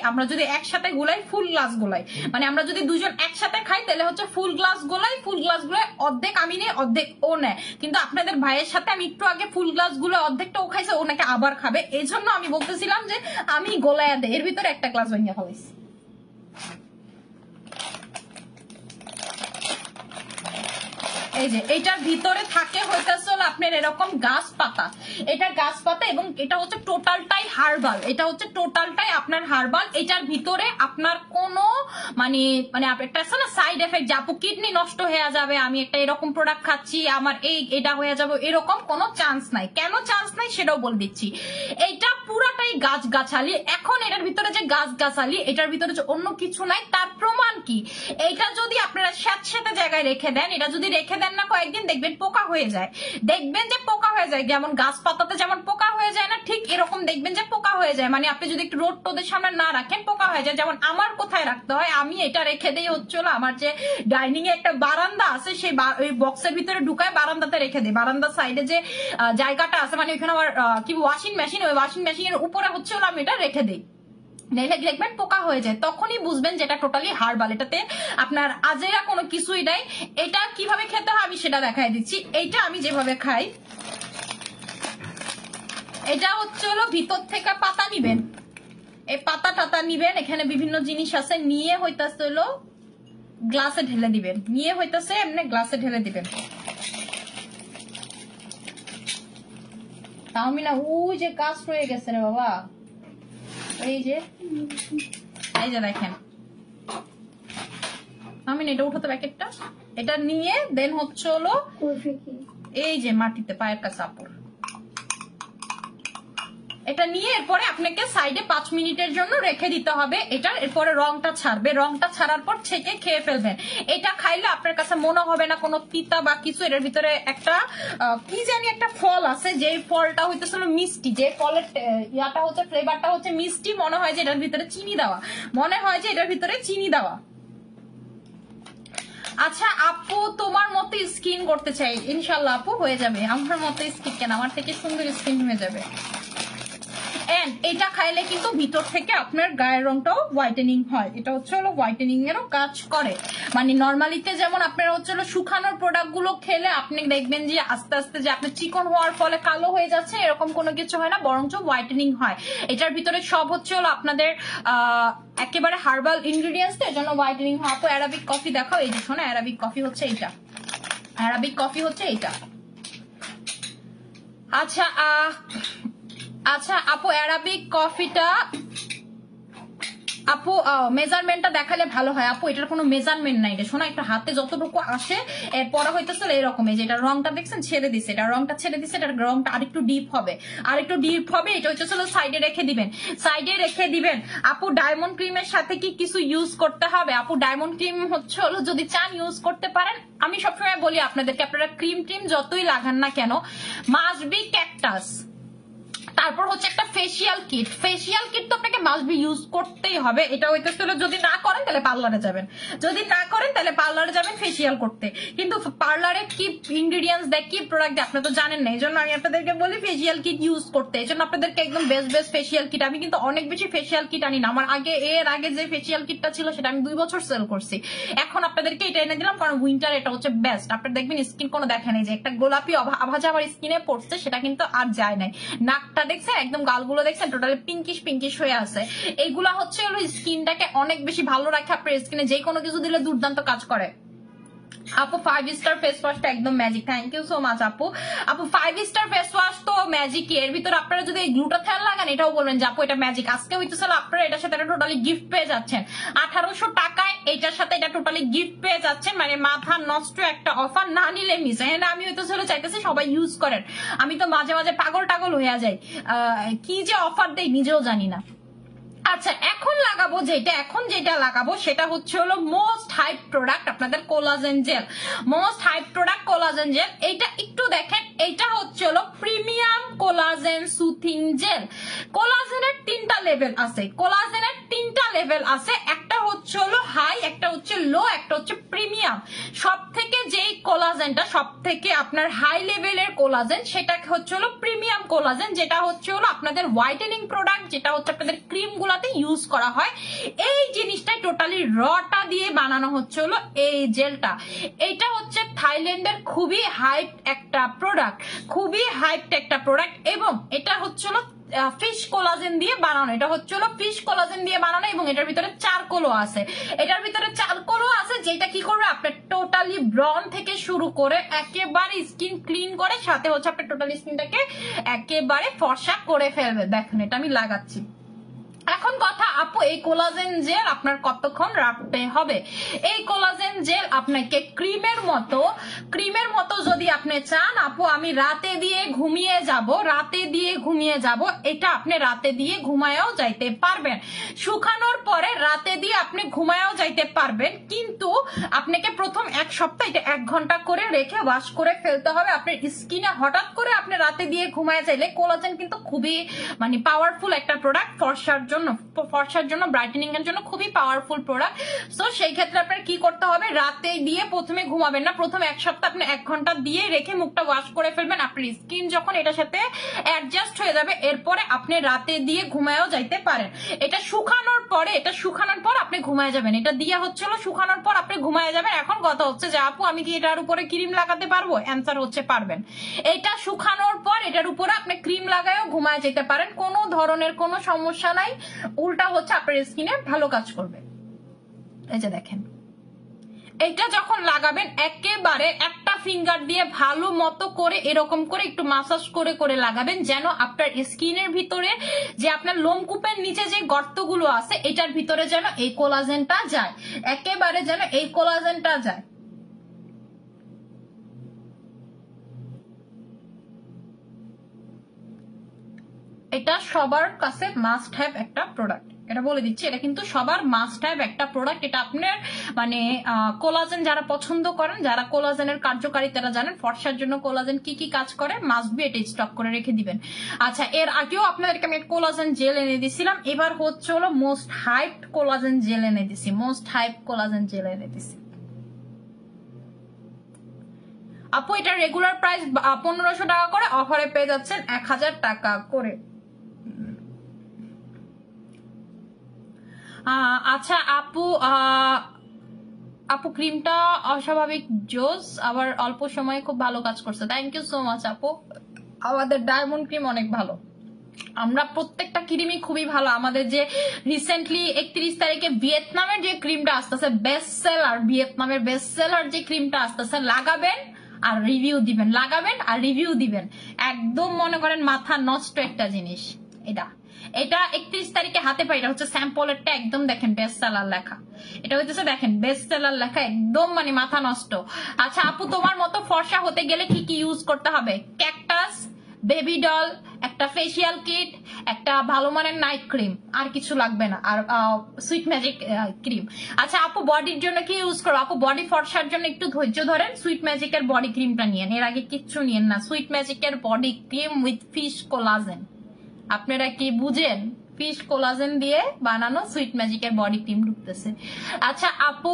আমরা যদি একসাথে গুলাই ফুল গ্লাস গোলাই, মানে আমরা যদি দুজন একসাথে খাই তাহলে হচ্ছে ফুল গ্লাস গোলাই অর্ধেক আমি নেই অর্ধেক ও নেয়, কিন্তু আপনাদের ভাইয়ের সাথে আমি একটু আগে ফুল গ্লাস গুলো অর্ধেকটা ও খাইছে, ও নাকি আবার খাবে, এই জন্য আমি বলতেছিলাম যে আমি গোলায়া দেয়, এর ভিতরে একটা গ্লাস ভেঙে ফেলাইছি। এই যে এটার ভিতরে থাকে হইতেছে আপনার এরকম গাছ পাতা, এটা গাছ পাতা, এবং এটা হচ্ছে টোটালটাই হার্বাল, আপনার হার্বাল। এটার ভিতরে আপনার কোনো মানে একটা আছে না সাইড এফেক্ট, যে আপু কিডনি নষ্ট হয়ে যাবে, আমি একটা এরকম প্রোডাক্ট খাচ্ছি আমার এটা হয়ে যাবে, এরকম কোনো চান্স নাই। কেন চান্স নাই সেটাও বলে দিচ্ছি। এইটা পুরাটাই গাছগাছালি। এখন এটার ভিতরে যে গাছগাছালি, এটার ভিতরে যে অন্য কিছু নাই, তার প্রমাণ কি? এইটা যদি আপনারা স্যাঁতস্যাঁতে জায়গায় রেখে দেন, এটা যদি রেখে দেন না কয়েকদিন, দেখবেন পোকা হয়ে যায়, যেমন গাছ পাতাতে যেমন পোকা হয়ে যায় না, ঠিক এরকম দেখবেন যে পোকা হয়ে যায়। মানে আপনি যদি একটু রোদ টোদের সামনে না রাখেন পোকা হয়ে যায়। যেমন আমার কোথায় রাখতে হয়, আমি এটা রেখে দেই হচ্ছিল আমার যে ডাইনিং এ একটা বারান্দা আছে, সেই বক্সের ভিতরে ঢুকায় বারান্দাতে রেখে দেয়, বারান্দার সাইডে যে জায়গাটা আছে, মানে ওইখানে আমার কি ওয়াশিং মেশিন, ওই ওয়াশিং মেশিনের উপরে হচ্ছে আমি এটা রেখে দিই, দেখবেন পোকা হয়ে যায়, তখনই বুঝবেন যেটা টোটালি হার্বাল, এটাতে আপনার আজেরা কোনো কিছুই নাই। এটা কিভাবে খেতে হয় আমি সেটা দেখাই দিচ্ছি। এইটা আমি যেভাবে খাই, এটা হচ্ছে হলো ভিতর থেকে পাতা নিবেন, এই পাতা টাতা নিবেন, এখানে বিভিন্ন জিনিস আছে, নিয়ে হইতাছে হলো গ্লাসে ঢেলে দিবেন, এমনি গ্লাসে ঢেলে দিবেন। তাহমিনা ওই যে কাজ রয়ে গেছে রে বাবা, এই যে দেখেন আমি এটা উঠাতে প্যাকেটটা, এটা নিয়ে দেন হচ্ছে হলো এই যে মাটিতে পায়ের কাছে আপড়, এটা নিয়ে এরপরে আপনাকে সাইডে 5 মিনিটের জন্য রেখে দিতে হবে। এটার এরপরে রংটা ছাড়বে, রংটা ছাড়ার পর ছেঁকে খেয়ে ফেলবেন। এটা খাইলে আপনার কাছে মনে হবে না কোনো তিতা বা কিছু। এটার ভিতরে একটা কি জানি একটা ফল আছে, যে ফলটা হইতেছিল মিষ্টি, যে ফলের ইয়াটা হচ্ছে ফ্লেভারটা হচ্ছে মিষ্টি। মনে হয় যে এটার ভিতরে চিনি দেওয়া, মনে হয় যে এটার ভিতরে চিনি দেওয়া। আচ্ছা আপু, তোমার মতো স্কিন করতে চাই, ইনশাল্লাহ আপু হয়ে যাবে। আমার মতো স্কিন কেন, আমার থেকে সুন্দর স্কিন হয়ে যাবে। এন্ড এটা খাইলে কিন্তু ভিতর থেকে আপনার গায়ের রংটাও হোয়াইটেনিং হয়। এটা হচ্ছে হলো হোয়াইটেনিং এরও কাজ করে। মানে নর্মালিতে যেমন আপনার হচ্ছে হলো শুকানোর প্রোডাক্ট গুলো খেলে আপনি দেখবেন যে আস্তে আস্তে যে আপনার চিকন হওয়ার ফলে কালো হয়ে যাচ্ছে, এরকম কোনো কিছু হয় না, বরঞ্চ হোয়াইটেনিং হয়। এটার ভিতরে সব হচ্ছে হলো আপনাদের একেবারে হার্বাল ইনগ্রিডিয়েন্টস, এর জন্য হোয়াইটেনিং হয়। আপু অ্যারাবিক কফি দেখাও। এই যে শোনো, অ্যারাবিক কফি হচ্ছে এইটা, অ্যারাবিক কফি হচ্ছে এইটা। আচ্ছা আচ্ছা আপু, অ্যারাবিক কফিটা আপু মেজারমেন্টটা দেখালে ভালো হয়। আপু এটার কোনো মেজারমেন্ট নাই, এটা শোনা একটা হাতে যতটুকু আসে এরপরে হইতেছিল এরকম। এই যে এটা রংটা দেখছেন ছেড়ে দিছে, এটা রংটা ছেড়ে দিছে, এটার রংটা আরেকটু ডিপ হবে, আরেকটু ডিপ হবে। এটা হইতেছিল সাইডে রেখে দিবেন, সাইডে রেখে দিবেন। আপু ডায়মন্ড ক্রিমের সাথে কি কিছু ইউজ করতে হবে? আপু ডায়মন্ড ক্রিম হচ্ছে হলো যদি চান ইউজ করতে পারেন। আমি সবসময় বলি আপনাদেরকে, আপনারা ক্রিম টিম যতই লাগান না কেন, মাস্ট বি ক্যাকটাস। তারপর হচ্ছে একটা ফেসিয়াল কিট, ফেসিয়াল কিট তো আপনাকে মাস্ট বি ইউজ করতেই হবে। এটা হইতেছিল যদি না করেন তাহলে পার্লারে যাবেন, যদি না করেন তাহলে পার্লারে যাবেন ফেসিয়াল করতে। কিন্তু পার্লারে কি ইনগ্রিডিয়েন্টস দেয়, কি প্রোডাক্ট দেয় আপনি তো জানেন না। এই জন্য আমি আপনাদেরকে বলি ফেসিয়াল কিট ইউজ করতে। এই জন্য আপনাদেরকে একদম বেস্ট বেস্ট ফেসিয়াল কিট। আমি কিন্তু অনেক বেশি ফেসিয়াল কিট আনি না। আমার এর আগে যে ফেসিয়াল কিটটা ছিল সেটা আমি 2 বছর সেল করছি। এখন আপনাদেরকে এটা এনে দিলাম কারণ উইন্টার এটা হচ্ছে বেস্ট। আপনারা দেখবেন স্কিন কোনো দেখা নেই যে একটা গোলাপি আভাজা আমার স্কিনে পড়ছে, সেটা কিন্তু আর যায় নাই। নাকটা দেখছেন, একদম গালগুলো দেখছেন টোটালি পিঙ্কিশ পিঙ্কিশ হয়ে আছে। এইগুলা হচ্ছে হলো স্কিনটাকে অনেক বেশি ভালো রাখে। আপনার স্কিনে যে কোনো কিছু দিলে দুর্দান্ত কাজ করে। আপু 5 স্টার ফেস ওয়াশটা একদম magic, thank you so much আপু। আপু 5 স্টার ফেস ওয়াশ তো ম্যাজিক, এর ভিতর আপনারা যদি গ্লুটাথিয়ন লাগান এটাও বলবেন যে আপু এটা ম্যাজিক। আজকে হইতেছিল আপনারা এটার সাথে টোটালি গিফট পেয়ে যাচ্ছেন 1800 টাকায়, এটার সাথে এটা টোটালি গিফট পেয়ে যাচ্ছেন। মানে মাথা নষ্ট একটা অফার, না নিলে মিস। হ্যাঁ আমি হইতেছিল চাইতেছি সবাই ইউজ করেন। আমি তো মাঝে মাঝে পাগল টাগল হয়ে যাই, কি যে অফার দেই নিজেও জানি না। আচ্ছা এখন লাগাবো যেটা, এখন যেটা লাগাবো সেটা হচ্ছে হলো মোস্ট হাইপ প্রোডাক্ট আপনাদের collagen gel. Most hype product collagen gel. এইটা একটু দেখেন, এইটা হচ্ছে হলো প্রিমিয়াম কোলাজেন সুথিং জেল। কোলাজেনের 3টা লেভেল আছে, কোলাজেনের 3টা লেভেল আছে। একটা হচ্ছে হলো হাই, একটা হচ্ছে লো, একটা হচ্ছে প্রিমিয়াম। সব থেকে যেই কোলাজেনটা সব থেকে আপনার হাই লেভেলের কোলাজেন সেটা হচ্ছে হলো প্রিমিয়াম কোলাজেন, যেটা হচ্ছে হলো আপনাদের হোয়াইটেনিং প্রোডাক্ট, যেটা হচ্ছে আপনাদের ক্রিম গুলাতে ইউজ করা হয়। এই জিনিসটাই টোটালি রটা দিয়ে বানানো হচ্ছে হলো এই জেলটা। এটা হচ্ছে থাইল্যান্ডের খুবই হাইপ একটা প্রোডাক্ট, খুবই হাইপ একটা প্রোডাক্ট। এবং এটা হচ্ছে হলো ফিশ কোলাজেন দিয়ে বানানো, এটা হচ্ছে হলো ফিশ কোলাজেন দিয়ে বানানো। এবং এটার ভিতরে চারকোলও আছে, এটার ভিতরে চারকোলও আছে, যেটা কি করবে আপনার টোটালি ব্রন থেকে শুরু করে একেবারে স্কিন ক্লিন করে, সাথে হচ্ছে আপনার টোটালি স্কিনটাকে একেবারে ফর্সা করে ফেলবে। দেখেন এটা আমি লাগাচ্ছি। এখন কথা আপু, এই কোলাজেন জেল আপনার কতক্ষণ রাখতে হবে? এই কোলাজেন জেল আপনাকে ক্রিমের মতো যদি আপনি চান আপু আমি রাতে দিয়ে ঘুমিয়ে যাব, রাতে দিয়ে ঘুমিয়ে যাব, এটা আপনি রাতে দিয়ে ঘুমায়ও যাইতে পারবেন। শুকানোর পরে রাতে দিয়ে আপনি ঘুমায়ও যাইতে পারবেন, কিন্তু আপনাকে প্রথম 1 সপ্তাহ এটা 1 ঘন্টা করে রেখে ওয়াশ করে ফেলতে হবে। আপনার স্কিনে হঠাৎ করে আপনি রাতে দিয়ে ঘুমায় যাইলে, কোলাজেন কিন্তু খুবই মানে পাওয়ারফুল একটা প্রোডাক্ট ফর্সার জন্য ব্রাইটেনিং এর জন্য খুবই পাওয়ারফুল প্রোডাক্ট। সো সেই ক্ষেত্রে আপনার কি করতে হবে, রাতে দিয়ে প্রথমে ঘুমাবেন না, প্রথম 1 সপ্তাহ আপনি 1 ঘন্টা দিয়ে রেখে মুখটা ওয়াশ করে ফেলবেন। আপনার স্কিন যখন এটার সাথে অ্যাডজাস্ট হয়ে যাবে এরপরে আপনি রাতে দিয়ে ঘুমায়ও যাইতে পারেন। এটা শুকানোর পর আপনি ঘুমায় যাবেন, এটা দিয়ে হচ্ছিল শুকানোর পর আপনি ঘুমায় যাবেন। এখন কথা হচ্ছে যে আপু আমি কি এটার উপরে ক্রিম লাগাতে পারবো? অ্যান্সার হচ্ছে পারবেন। এটা শুকানোর পর এটার উপরে আপনি ক্রিম লাগায়ও ঘুমায় যেতে পারেন, কোনো ধরনের কোনো সমস্যা নাই। উল্টা হচ্ছে আপনার স্কিনে ভালো কাজ করবে। এই যে দেখেন, এটা যখন লাগাবেন একেবারে একটা ফিঙ্গার দিয়ে ভালো মতো করে এরকম করে একটু মাসাজ করে করে লাগাবেন, যেন আপনার স্কিনের ভিতরে যে আপনার লোমকূপের নিচে যে গর্তগুলো আছে এটার ভিতরে যেন এই কোলাজেনটা যায়, একেবারে যেন এই কোলাজেনটা যায়। এটা সবার কাছে মাস্ট হ্যাভ একটা প্রোডাক্ট, এটা বলে দিচ্ছি, এটা কিন্তু সবার মাস্ট হ্যাভ একটা প্রোডাক্ট। এটা আপনার মানে কোলাজেন যারা পছন্দ করেন, যারা কোলাজেনের কার্যকারিতাটা জানেন, ফর্সার জন্য কোলাজেন কি কি কাজ করে, মাস্ট বি এটা স্টক করে রেখে দিবেন। আচ্ছা, এর আগেও আপনাদেরকে আমি কোলাজেন জেল এনে দিছিলাম, এবার হচ্ছে হলো মোস্ট হাইপড কোলাজেন জেল এনে দিছি, মোস্ট হাইপ কোলাজেন জেল এনে দিছি। আপু এটা রেগুলার প্রাইস 1500 টাকা করে, অফারে পেয়ে যাচ্ছেন 1000 টাকা করে। আচ্ছা আপু, আপু ক্রিমটা অস্বাভাবিক জোস, আবার অল্প সময়ে খুব ভালো কাজ করছে। থ্যাংক ইউ সো মাচ আপু, আমাদের ডায়মন্ড ক্রিম অনেক ভালো, আমরা প্রত্যেকটা ক্রিমই খুবই ভালো। আমাদের যে রিসেন্টলি 31 তারিখে ভিয়েতনামের যে ক্রিমটা আসতেছে বেস্ট সেলার, ভিয়েতনামের বেস্ট সেলার যে ক্রিমটা আসতেছে, লাগাবেন আর রিভিউ দিবেন, লাগাবেন আর রিভিউ দিবেন, একদম মনে করেন মাথা নষ্ট একটা জিনিস এটা। এটা 31 তারিখে হাতে পাই, এটা হচ্ছে স্যাম্পলেরটা, একদম দেখেন বেস্ট সেলার লেখা, এটা হইতেছে দেখেন বেস্ট সেলার লেখা, একদম মানে মাথা নষ্ট। আচ্ছা আপু, তোমার মতো ফর্সা হতে গেলে কি কি ইউজ করতে হবে? ক্যাকটাস, বেবি ডল, একটা ফেসিয়াল কিট, একটা ভালো মানের নাইট ক্রিম, আর কিছু লাগবে না, আর সুইট ম্যাজিক ক্রিম। আচ্ছা আপু, বডির জন্য কি ইউজ করো? আপু বডি ফর্সার জন্য একটু ধৈর্য ধরেন, সুইট ম্যাজিকের বডি ক্রিমটা নিয়েন, এর আগে কিচ্ছু নিয়েন না। সুইট ম্যাজিকের body cream with fish collagen, আপনারা কি বুঝেন? ফিশ কোলাজেন দিয়ে বানানো সুইট ম্যাজিকের বডি ক্রিম ঢুকতেছে। আচ্ছা আপু,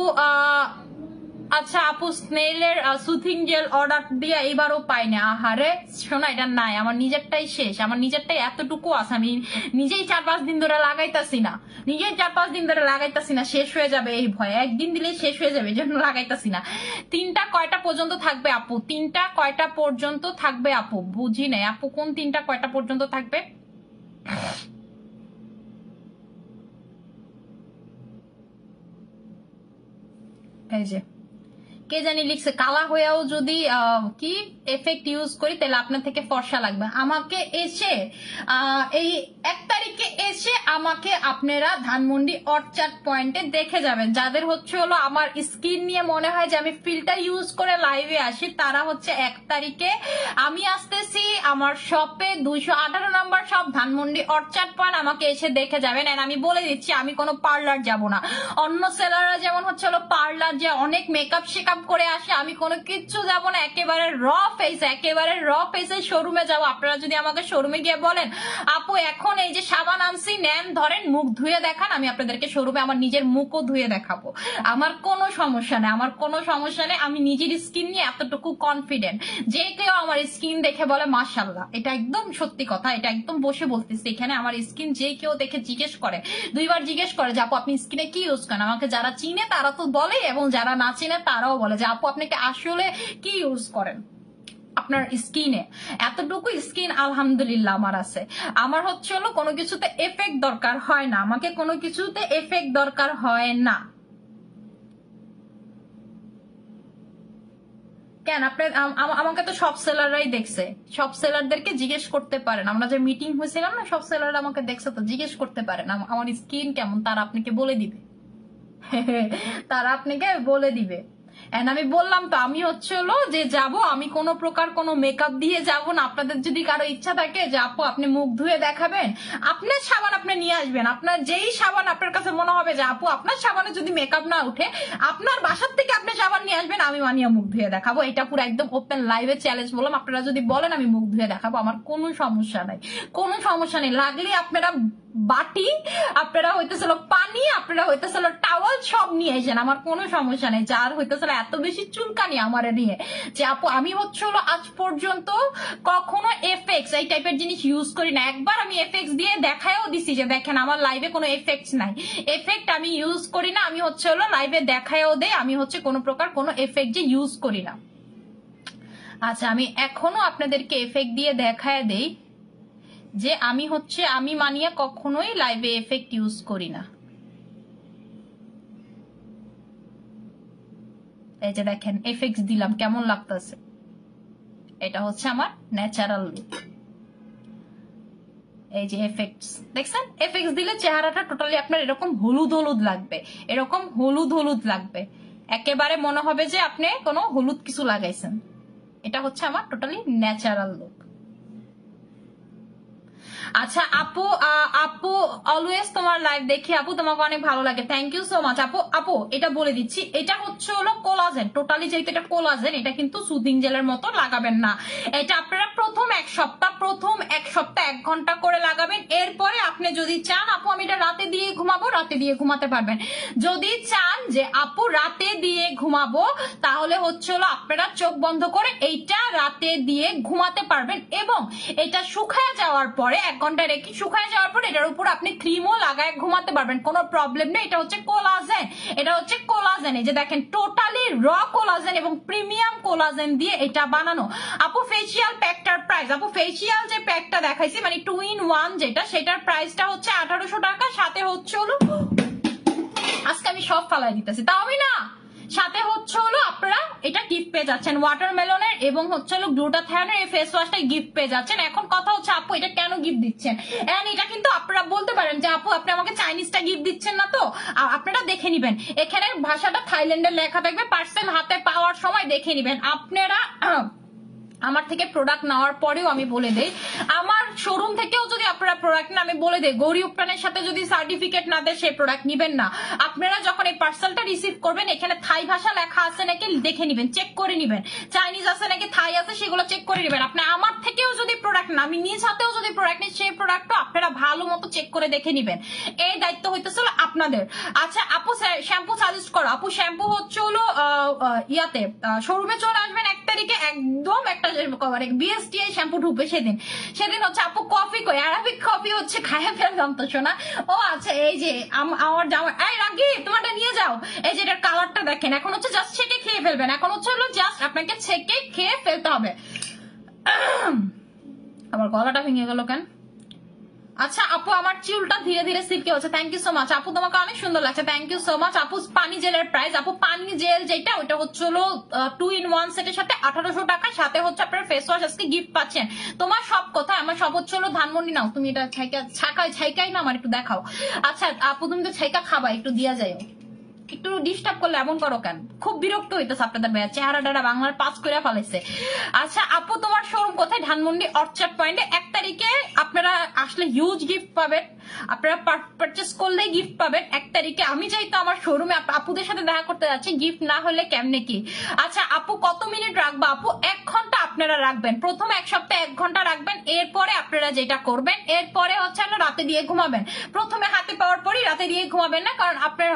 আচ্ছা আপু, স্নেইলের সুথিং জেল অর্ডার দিয়ে এইবারও পাই না। আহারে শোনা, এটা নাই, আমার নিজেরটাই শেষ, আমার নিজেরটাই এতটুকু আছে, আমি নিজেই 4-5 দিন ধরে লাগাইতাছি না, নিজেই 4-5 দিন ধরে লাগাইতাছি না, শেষ হয়ে যাবে এই ভয়, একদিন দিলেই শেষ হয়ে যাবে, এই জন্য লাগাইতাছি না। 3টা কয়টা পর্যন্ত থাকবে আপু? 3টা কয়টা পর্যন্ত থাকবে আপু? বুঝি নাই আপু, কোন 3টা কয়টা পর্যন্ত থাকবে? এই যে কে জানি লিখছে, কালা হয়েও যদি কি এফেক্ট ইউজ করি তাহলে আপনার থেকে ফর্সা লাগবে। আমাকে এসে এই 1 তারিখে এসে আমাকে আপনারা ধানমন্ডি অর্চার্ড পয়েন্টে দেখে যাবেন। যাদের হচ্ছে হলো আমার স্কিন নিয়ে মনে হয় যে আমি ফিল্টার ইউজ করে লাইভে আসি, তারা হচ্ছে 1 তারিখে আমি আসতেছি আমার শপে, 218 নম্বর শপ, ধানমন্ডি অর্চার্ড পয়েন্ট, আমাকে এসে দেখে যাবেন। এন্ড আমি বলে দিচ্ছি, আমি কোনো পার্লার যাব না। অন্য সেলাররা যেমন হচ্ছে হলো পার্লার যে অনেক মেকআপ শেকআপ করে আসে, আমি কোনো কিচ্ছু যাব না, একেবারে র ফেস, একেবারে র ফেসে শোরুমে যাব। আপনারা যদি আমাকে শোরুমে গিয়ে বলেন আপু এখন এই যে সাবান আনছি নেন ধরেন মুখ ধুয়ে দেখান, আমি আপনাদেরকে শোরুমে আমার নিজের মুখও ধুয়ে দেখাবো, আমার কোনো সমস্যা নেই, আমার কোনো সমস্যা নেই। আমি নিজের স্কিন নিয়ে এতটুকু কনফিডেন্ট, যে কেউ আমার স্কিন দেখে বলে মাশাআল্লাহ, এটা একদম সত্যি কথা, এটা একদম বসে বলতেছি এখানে। আমার স্কিন যে কেউ দেখে জিজ্ঞেস করে, 2বার জিজ্ঞেস করে যে আপু আপনি স্কিনে কি ইউজ করেন, আমাকে যারা চিনে তারা তো বলে, এবং যারা না চিনে তারাও বলে যে আপু আপনাকে আসলে কি ইউজ করেন আপনার স্কিনে। এতটুকু স্কিন আলহামদুলিল্লাহ আমার আছে। আমার হচ্ছে হলো কোনো কিছুতে এফেক্ট দরকার হয় না, আমাকে কোনো কিছুতে এফেক্ট দরকার হয় না। কেন আপনার আমাকে তো সব সেলাররাই দেখছে, সব সেলারদেরকে জিজ্ঞেস করতে পারেন, আমরা যে মিটিং হয়েছিলাম না, সব সেলার আমাকে দেখছে, তো জিজ্ঞেস করতে পারেন আমার স্কিন কেমন, তারা আপনাকে বলে দিবে তারা আপনাকে বলে দিবে। এন্ড আমি বললাম তো, আমি হচ্ছে হলো যে যাব, আমি কোনো প্রকার কোনো মেকআপ দিয়ে যাব না। আপনাদের যদি কারো ইচ্ছা থাকে যে আপু আপনি মুখ ধুয়ে দেখাবেন, আপনার সাবান আপনি নিয়ে আসবেন, আপনার যেই সাবান আপনার কাছে মনে হবে যে আপু আপনার সাবানে যদি মেকআপ না উঠে, আপনার বাসার থেকে আপনি সাবান নিয়ে আসবেন, আমি মানিয়ে মুখ ধুয়ে দেখাবো। এটা পুরো একদম ওপেন লাইভে চ্যালেঞ্জ বললাম। আপনারা যদি বলেন আমি মুখ ধুয়ে দেখাবো, আমার কোনো সমস্যা নাই, কোনো সমস্যা নেই। লাগলে আপনারা বাটি, আপনারা হইতেছিল পানি, আপনারা হইতেছিল টাওয়াল, সব নিয়ে এসেন, আমার কোনো সমস্যা নেই। যার হইতেছিল এত বেশি চুলকানি আমার নিয়ে যে আপু আমি হচ্ছে হলো আজ পর্যন্ত কখনো এফেক্টস এই টাইপের জিনিস ইউজ করি না। একবার আমি এফেক্টস দিয়ে দেখায়ও দিছি যে দেখেন আমার লাইভে কোনো এফেক্টস নাই, এফেক্ট আমি ইউজ করি না। আমি হচ্ছে হলো লাইভে দেখায়ও দেই, আমি হচ্ছে কোনো প্রকার কোনো এফেক্ট যে ইউজ করি না। আচ্ছা, আমি এখনো আপনাদেরকে এফেক্ট দিয়ে দেখায় দেই যে আমি হচ্ছে আমি মানিয়ে কখনোই লাইভে এফেক্ট ইউজ করি না। এই যে দেখেন এফেক্টস দিলাম, কেমন লাগতেছে, এটা হচ্ছে আমার ন্যাচারাল লুক। এই যে এফেক্টস দেখছেন, এফেক্টস দিলে চেহারাটা টোটালি আপনার এরকম হলুদ হলুদ লাগবে, এরকম হলুদ হলুদ লাগবে, একেবারে মনে হবে যে আপনি কোনো হলুদ কিছু লাগাইছেন। এটা হচ্ছে আমার টোটালি ন্যাচারাল লুক। আচ্ছা আপু, আপু অলওয়েজ তোমার লাইভ দেখি আপু, তোমাকে অনেক ভালো লাগে, থ্যাংক ইউ সো মাচ আপু। আপু এটা বলে দিচ্ছি, এটা হচ্ছে হলো কোলাজেন, টোটালি যেহেতু এটা কোলাজেন, এটা কিন্তু সুদিং জেলের মতো লাগাবেন না। এটা আপনারা প্রথম এক সপ্তাহ 1 ঘন্টা করে লাগাবেন। এরপরে আপনি যদি চান আপু আমি এটা রাতে দিয়ে ঘুমাবো, রাতে দিয়ে ঘুমাতে পারবেন। যদি চান যে আপু রাতে দিয়ে ঘুমাবো, তাহলে হচ্ছে হলো আপনারা চোখ বন্ধ করে এইটা রাতে দিয়ে ঘুমাতে পারবেন। এবং এটা শুকায় যাওয়ার পরে 1 ঘন্টা রেখে শুকায় যাওয়ার পরে এটার উপর আপনি ক্রিমও লাগায় ঘুমাতে পারবেন, কোনো প্রবলেম নেই। এটা হচ্ছে কোলাজেন, এটা হচ্ছে কোলাজেন, এই যে দেখেন টোটালি র কোলাজেন এবং প্রিমিয়াম কোলাজেন দিয়ে এটা বানানো। আপু ফেসিয়াল প্যাকটার প্রাইস, আপু ফেসিয়াল যে প্যাকটা দেখাইছি মানে 2 in 1 যেটা, সেটার প্রাইসটা হচ্ছে 1800 টাকা। সাথে হচ্ছে হলো আজকে আমি সব ফালাই দিতেছি, তাও আমি না, সাথে হচ্ছে হলো আপনারা এটা গিফট পেয়ে যাচ্ছেন ওয়াটারমেলনের এবং হচ্ছে হলো গ্লুটাথায়নের এই ফেস ওয়াশটা গিফট পেয়ে যাচ্ছেন। এখন কথা হচ্ছে আপু এটা কেন গিফট দিচ্ছেন, এন্ড এটা কিন্তু আপনারা বলতে পারেন যে আপু আপনি আমাকে চাইনিজটা গিফট দিচ্ছেন না তো, আপনারা দেখে নিবেন এখানে ভাষাটা থাইল্যান্ডের লেখা থাকবে, পার্সেল হাতে পাওয়ার সময় দেখে নিবেন আপনারা। আমার থেকে প্রোডাক্ট নেওয়ার পরেও আমি বলে দেই, আমার শোরুম থেকেও যদি আপনারা প্রোডাক্ট না, আমি বলে দেই গৌরী উপ্রানের সাথে যদি সার্টিফিকেট না দেয় সেই প্রোডাক্ট নিবেন না। আপনারা যখন এই পার্সেলটা রিসিভ করবেন এখানে থাই ভাষা লেখা আছে নাকি দেখে নিবেন, চেক করে নিবেন, চাইনিজ আছে নাকি থাই আছে সেগুলো চেক করে নিবেন। আপনি আমার থেকেও যদি প্রোডাক্ট না, আমি নিজ হাতেও যদি প্রোডাক্ট নিই সেই প্রোডাক্টও আপনারা ভালো মতো চেক করে দেখে নিবেন, এই দায়িত্ব হইতেছিল আপনাদের। আচ্ছা আপু শ্যাম্পু সাজেস্ট করো, আপু শ্যাম্পু হচ্ছে হলো ইয়াতে শোরুমে চলে আসবেন 1 তারিখে, একদম একটা বিএসটিআই শ্যাম্পু ঢুকবে সেদিন হচ্ছে আপু কফি কই, আরাবিক কফি হচ্ছে খাইয়া ফেললাম তো শোনা। ও আচ্ছা এই যে আমার জামা, এই রাগি তোমারটা নিয়ে যাও, এই যে এটার কালারটা দেখেন, এখন হচ্ছে জাস্ট ছেঁকে খেয়ে ফেলবেন, এখন হচ্ছে হলো জাস্ট আপনাকে ছেঁকে খেয়ে ফেলতে হবে। আমার গলাটা ভেঙে গেল কেন? আচ্ছা আপু আমার চুলটা ধীরে ধীরে সিল্কি হচ্ছে, থ্যাংক ইউ সো মাচ আপু, তোমাকে অনেক সুন্দর লাগছে, থ্যাংক ইউ সো মাচ আপু। পানি জেলের প্রাইস, আপু পানি জেল যেটা ওটা হচ্ছে হলো 2 in 1 সেটের সাথে 1800 টাকা, সাথে হচ্ছে আপনার ফেস ওয়াশ আজকে গিফট পাচ্ছেন। তোমার সব কথা, আমার সব হচ্ছে হলো ধানমন্ডি নাও, তুমি এটা ছাইকাই না আমার একটু দেখাও। আচ্ছা আপু তুমি তো ছাইকা খাবা, একটু দিয়া যাও, একটু ডিস্টার্ব করলে এমন করো কেন, খুব বিরক্ত হইতেছে আপনাদের ভাইয়া, চেহারা টারা বাংলার পাস করে ফেলেছে। আচ্ছা আপু তোমার শোরুম কোথায়? ধানমন্ডি অর্চার্ড পয়েন্টে। 1 তারিখে আপনারা আসলে হিউজ গিফট পাবেন, আপনারা পারচেস করলে গিফট পাবেন 1 তারিখে। আমি যেহেতু আমার শোরুমে আপুদের সাথে দেখা করতে যাচ্ছি, গিফট না হলে কেমনে কি। আচ্ছা আপু কত মিনিট রাখবো? আপু 1 ঘন্টা আপনারা রাখবেন, প্রথম 1 সপ্তাহে 1 ঘন্টা রাখবেন। এরপরে আপনারা যেটা করবেন, এরপরে হচ্ছে রাতে দিয়ে ঘুমাবেন। প্রথমে হাতে পাওয়ার পরই রাতে দিয়ে ঘুমাবেন না, কারণ আপনার